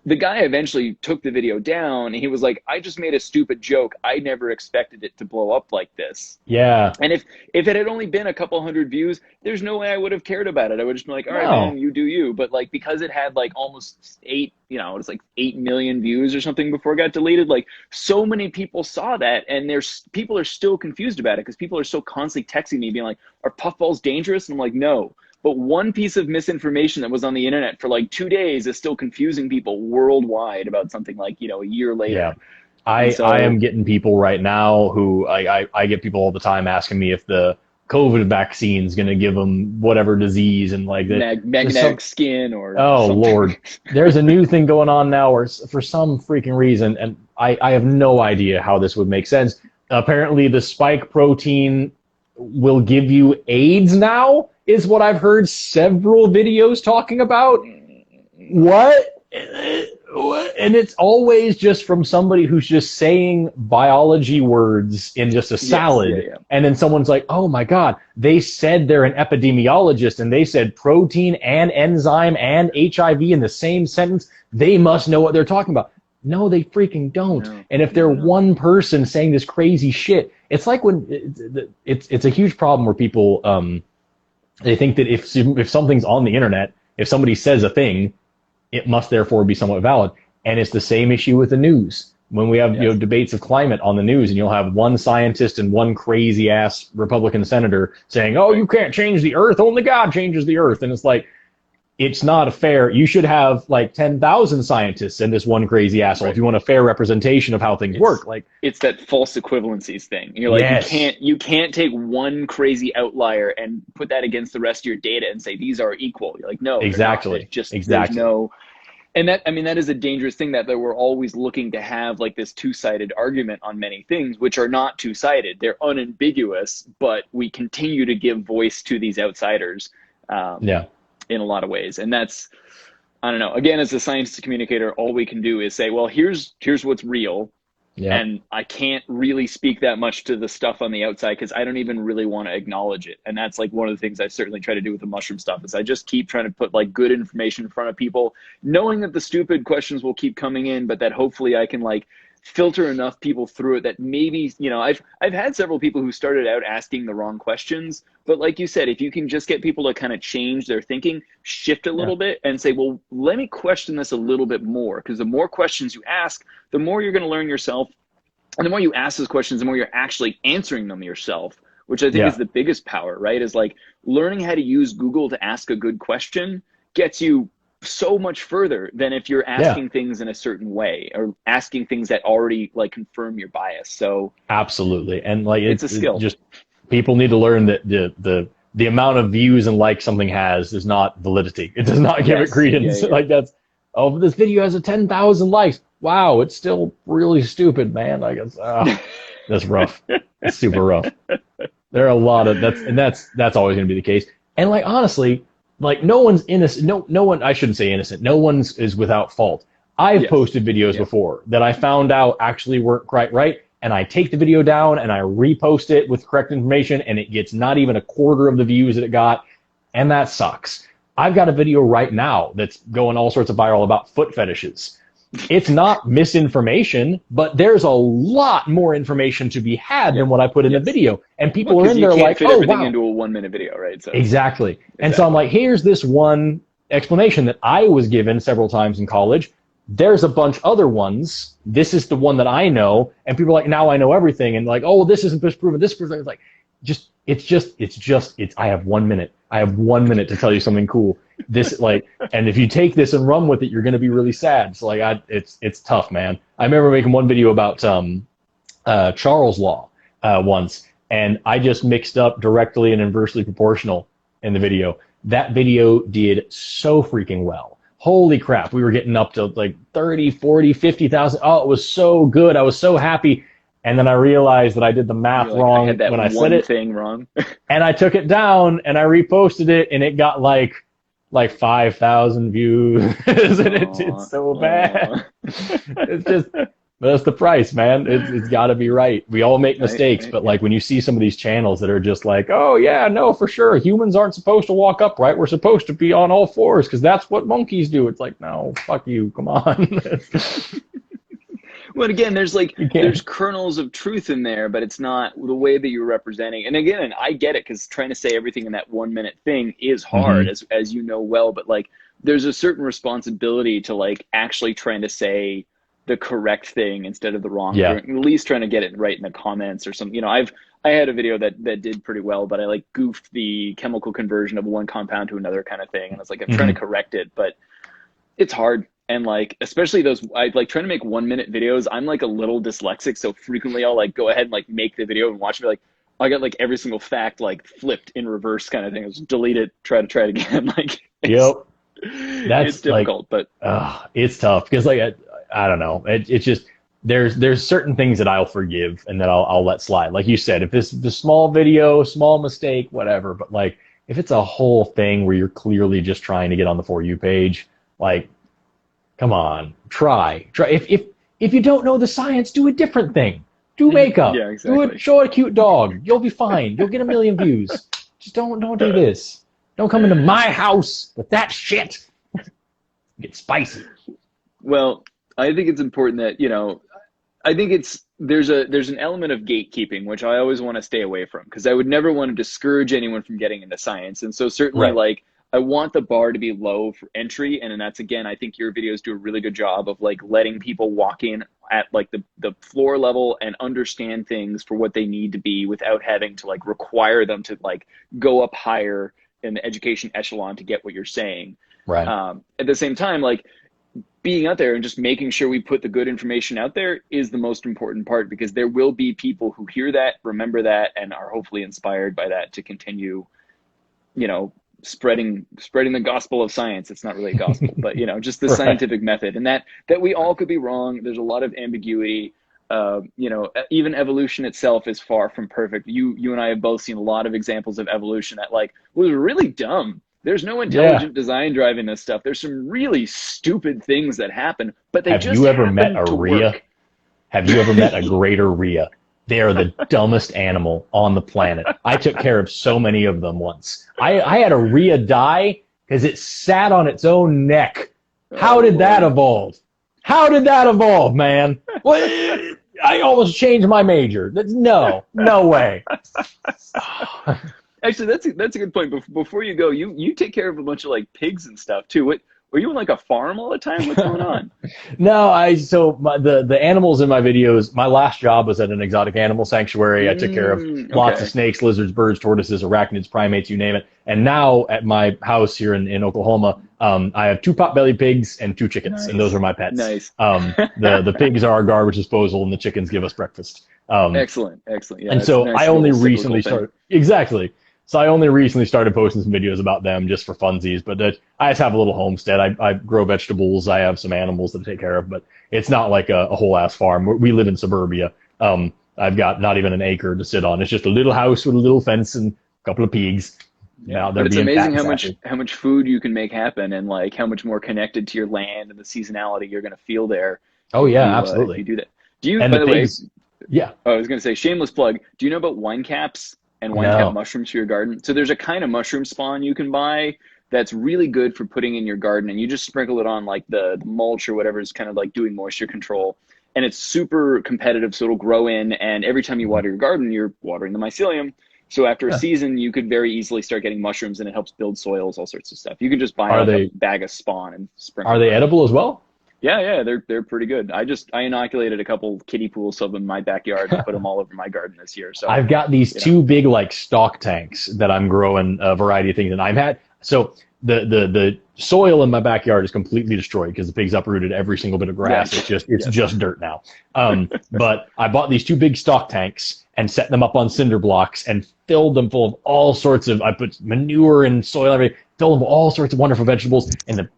the guy eventually took the video down, and he was like, I just made a stupid joke. I never expected it to blow up like this. Yeah. And if it had only been a couple hundred views, there's no way I would have cared about it. I would just be like, all right, man, you do you. But like, because it had like almost 8 million views or something before it got deleted, like so many people saw that, and people are still confused about it, because people are so constantly texting me being like, are puffballs dangerous? And I'm like, no. But one piece of misinformation that was on the internet for like 2 days is still confusing people worldwide about something like, a year later. Yeah. I am getting people right now who I get people all the time asking me if the COVID vaccine is going to give them whatever disease, and like magnetic skin or something. Lord, there's a new thing going on now where for some freaking reason, and I have no idea how this would make sense. Apparently the spike protein will give you AIDS now, is what I've heard several videos talking about. What? And it's always just from somebody who's just saying biology words in just a salad. Yes, yeah. And then someone's like, oh my God, they said they're an epidemiologist and they said protein and enzyme and HIV in the same sentence. They must know what they're talking about. No, they freaking don't. No, and if they're one person saying this crazy shit, it's like when it's a huge problem where people, they think that if something's on the internet, if somebody says a thing, it must therefore be somewhat valid. And it's the same issue with the news. When we have debates of climate on the news, and you'll have one scientist and one crazy ass Republican senator saying, oh, you can't change the earth, only God changes the earth. And it's like, it's not fair. You should have like 10,000 scientists and this one crazy asshole if you want a fair representation of how things work. Like, it's that false equivalencies thing. You're like, you can't take one crazy outlier and put that against the rest of your data and say these are equal. You're like, no, exactly. There's no. And that is a dangerous thing, that we're always looking to have like this two-sided argument on many things, which are not two-sided. They're unambiguous, but we continue to give voice to these outsiders. In a lot of ways. And that's, I don't know, again, as a science communicator, all we can do is say, well, here's what's real. Yeah. And I can't really speak that much to the stuff on the outside, because I don't even really want to acknowledge it. And that's like one of the things I certainly try to do with the mushroom stuff, is I just keep trying to put like good information in front of people, knowing that the stupid questions will keep coming in, but that hopefully I can like filter enough people through it that maybe, you know, I've had several people who started out asking the wrong questions, but like you said, if you can just get people to kind of change their thinking, shift a little bit and say, well, let me question this a little bit more, because the more questions you ask, the more you're going to learn yourself. And the more you ask those questions, the more you're actually answering them yourself, which I think is the biggest power, right? Is like learning how to use Google to ask a good question gets you so much further than if you're asking things in a certain way or asking things that already like confirm your bias. So absolutely. And like it's a skill. Just people need to learn that the amount of views and likes something has is not validity. It does not give it credence. Like that's, oh, this video has 10,000 likes. Wow, it's still really stupid, man. I guess that's rough. It's super rough. There are a lot of that's always going to be the case. And like honestly, like no one's innocent. No one. I shouldn't say innocent. No one's is without fault. I've posted videos before that I found out actually weren't quite right, and I take the video down and I repost it with correct information, and it gets not even a quarter of the views that it got, and that sucks. I've got a video right now that's going all sorts of viral about foot fetishes. It's not misinformation, but there's a lot more information to be had than what I put in the video. And people are in there like, oh, wow. Into a 1 minute video, right? So. Exactly. And so I'm like, here's this one explanation that I was given several times in college. There's a bunch other ones. This is the one that I know. And people are like, now I know everything. And like, oh, this isn't proven. This proven. It's like, I have 1 minute. I have 1 minute to tell you something cool. This like, and if you take this and run with it, you're going to be really sad. So like, it's tough, man. I remember making one video about Charles Law once, and I just mixed up directly and inversely proportional in the video. That video did so freaking well. Holy crap. We were getting up to like 30, 40, 50,000. Oh, it was so good. I was so happy. And then I realized that I did the math wrong when I said it. Thing wrong. And I took it down and I reposted it, and it got like 5,000 views, and it did so bad. It's just, that's the price, man. It's got to be right. We all make mistakes, but like when you see some of these channels that are just like, oh yeah, no, for sure, humans aren't supposed to walk upright. We're supposed to be on all fours because that's what monkeys do. It's like, no, fuck you, come on. Well, again, there's kernels of truth in there, but it's not the way that you're representing. And again, I get it, because trying to say everything in that 1 minute thing is hard, as you know well. But like, there's a certain responsibility to like actually trying to say the correct thing instead of the wrong. Yeah. Or at least trying to get it right in the comments or something. You know, I had a video that did pretty well, but I like goofed the chemical conversion of one compound to another kind of thing, and I was like, I'm trying to correct it, but it's hard. And like, especially those, I like trying to make 1 minute videos. I'm like a little dyslexic, so frequently I'll like go ahead and like make the video and watch it. Like, I got like every single fact like flipped in reverse kind of thing. I just delete it, try it again. Like, that's difficult, like, but it's tough because like I don't know. It's just there's certain things that I'll forgive and that I'll let slide. Like you said, if it's the small video, small mistake, whatever. But like if it's a whole thing where you're clearly just trying to get on the For You page, like, come on, try. If you don't know the science, do a different thing. Do makeup. Yeah, exactly. Show a cute dog. You'll be fine. You'll get 1 million views. Just don't do this. Don't come into my house with that shit. Get spicy. Well, I think it's important that, you know, I think there's an element of gatekeeping, which I always want to stay away from, because I would never want to discourage anyone from getting into science. And so certainly like, I want the bar to be low for entry. And that's, again, I think your videos do a really good job of like letting people walk in at like the floor level and understand things for what they need to be without having to like require them to like go up higher in the education echelon to get what you're saying. Right. At the same time, like being out there and just making sure we put the good information out there is the most important part, because there will be people who hear that, remember that, and are hopefully inspired by that to continue, you know, spreading the gospel of science. It's not really a gospel, but you know, just the scientific method, and that we all could be wrong. There's a lot of ambiguity. You know, even evolution itself is far from perfect. You and I have both seen a lot of examples of evolution that like was really dumb. There's no intelligent design driving this stuff. There's some really stupid things that happen, but they just Have you ever met a rhea? Work. Have you ever met a greater rhea? They are the dumbest animal on the planet. I took care of so many of them once. I had a rhea die because it sat on its own neck. How did that evolve? How did that evolve, man? Well, I almost changed my major. No way. Actually, that's a good point. Before you go, you take care of a bunch of like pigs and stuff too. What were you on like a farm all the time? What's going on? No, the animals in my videos. My last job was at an exotic animal sanctuary. I took care of lots of snakes, lizards, birds, tortoises, arachnids, primates, you name it. And now at my house here in Oklahoma, I have 2 pot-bellied pigs and 2 chickens, and those are my pets. Nice. The pigs are our garbage disposal, and the chickens give us breakfast. Excellent. Yeah, and so nice I only recently recently started So I only recently started posting some videos about them just for funsies, but I just have a little homestead. I grow vegetables. I have some animals that I take care of, but it's not like a whole ass farm. We live in suburbia. I've got not even an acre to sit on. It's just a little house with a little fence and a couple of pigs. Yeah, but it's amazing how much food you can make happen, and like how much more connected to your land and the seasonality you're going to feel there. Oh yeah, absolutely. If you do that. Do you? And by the pigs, way, yeah. Oh, I was going to say, shameless plug. Do you know about wine caps and wine cap mushrooms for your garden? So there's a kind of mushroom spawn you can buy that's really good for putting in your garden, and you just sprinkle it on like the mulch or whatever is kind of like doing moisture control. And it's super competitive, so it'll grow in, and every time you water your garden, you're watering the mycelium. So after a season, you could very easily start getting mushrooms, and it helps build soils, all sorts of stuff. You can just buy a bag of spawn and sprinkle. Are they edible as well? Yeah, they're pretty good. I inoculated a couple kiddie pools of them in my backyard and put them all over my garden this year. So I've got these 2 big like stock tanks that I'm growing a variety of things, and the soil in my backyard is completely destroyed because the pigs uprooted every single bit of grass. Yes. It's just dirt now. But I bought these 2 big stock tanks and set them up on cinder blocks and filled them full of all sorts of. I put manure and soil, everything, filled them with all sorts of wonderful vegetables, and the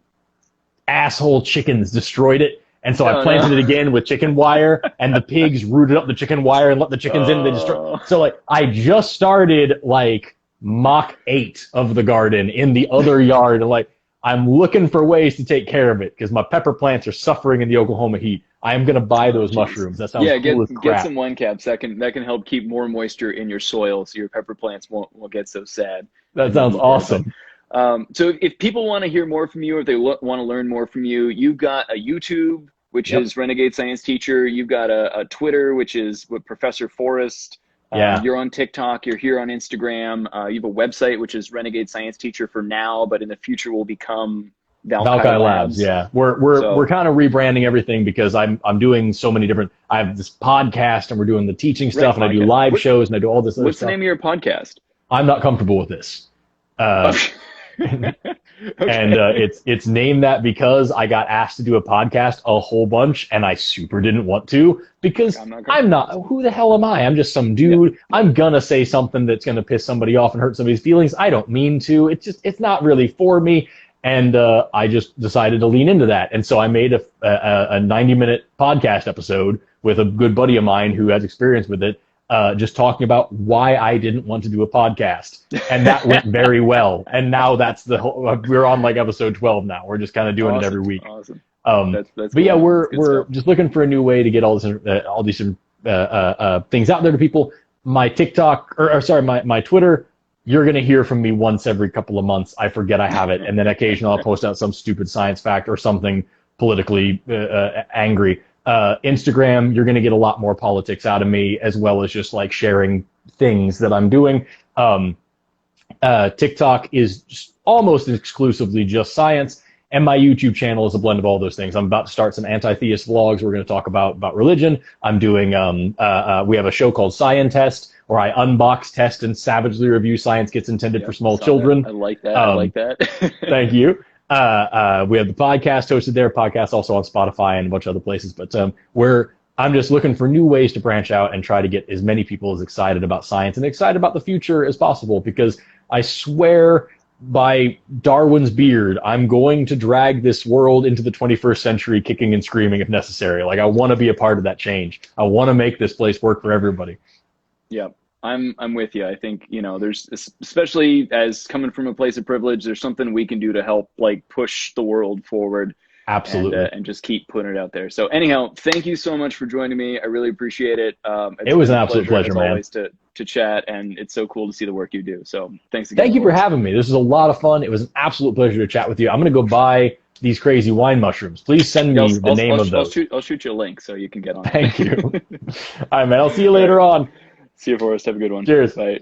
asshole chickens destroyed it. And so I planted it again with chicken wire, and the pigs rooted up the chicken wire and let the chickens in. They destroyed. So like I just started like Mach 8 of the garden in the other yard, and like I'm looking for ways to take care of it because my pepper plants are suffering in the Oklahoma heat. I am gonna buy those mushrooms. That sounds cool as crap. Get some wine caps. That can help keep more moisture in your soil, so your pepper plants won't get so sad. That sounds awesome. So if people want to hear more from you, or if they want to learn more from you, you've got a YouTube, which is Renegade Science Teacher. You've got a Twitter, which is with Professor Forrest. You're on TikTok. You're here on Instagram. You have a website, which is Renegade Science Teacher for now, but in the future will become Valkai Labs. Yeah, we're kind of rebranding everything because I'm doing so many different. I have this podcast, and we're doing the teaching stuff, and I do live shows, and I do all this other stuff. What's the name of your podcast? I'm not comfortable with this. And it's named that because I got asked to do a podcast a whole bunch, and I super didn't want to because I'm not. Who the hell am I? I'm just some dude. Yeah. I'm gonna say something that's gonna piss somebody off and hurt somebody's feelings. I don't mean to. It's not really for me. And I just decided to lean into that. And so I made a 90-minute podcast episode with a good buddy of mine who has experience with it, just talking about why I didn't want to do a podcast. And that went very well. And now that's we're on like episode 12 now. We're just kind of doing it every week. Awesome. That's but yeah, we're just looking for a new way to get all these things out there to people. My TikTok, my Twitter, you're going to hear from me once every couple of months. I forget I have it. And then occasionally I'll post out some stupid science fact or something politically angry. Instagram, you're going to get a lot more politics out of me, as well as just like sharing things that I'm doing. TikTok is just almost exclusively just science. And my YouTube channel is a blend of all those things. I'm about to start some anti-theist vlogs. We're going to talk about religion. I'm doing, we have a show called Scientist, where I unbox, test, and savagely review science kits intended for small children. I like that. Thank you. We have the podcast hosted there, podcast also on Spotify and a bunch of other places. But I'm just looking for new ways to branch out and try to get as many people as excited about science and excited about the future as possible, because I swear by Darwin's beard, I'm going to drag this world into the 21st century kicking and screaming if necessary. Like, I want to be a part of that change. I want to make this place work for everybody. Yeah, I'm with you. I think, there's, especially as coming from a place of privilege, there's something we can do to help like push the world forward. Absolutely. And just keep putting it out there. So anyhow, thank you so much for joining me. I really appreciate it. It was an absolute pleasure, man. Always to to chat, and it's so cool to see the work you do. So thanks again. Thank you for having me. This was a lot of fun. It was an absolute pleasure to chat with you. I'm going to go buy these crazy wine mushrooms. Please send me the name of those. I'll shoot you a link so you can get on it. Thank you. All right, man. I'll see you later on. See you, Forrest. Have a good one. Cheers. Bye.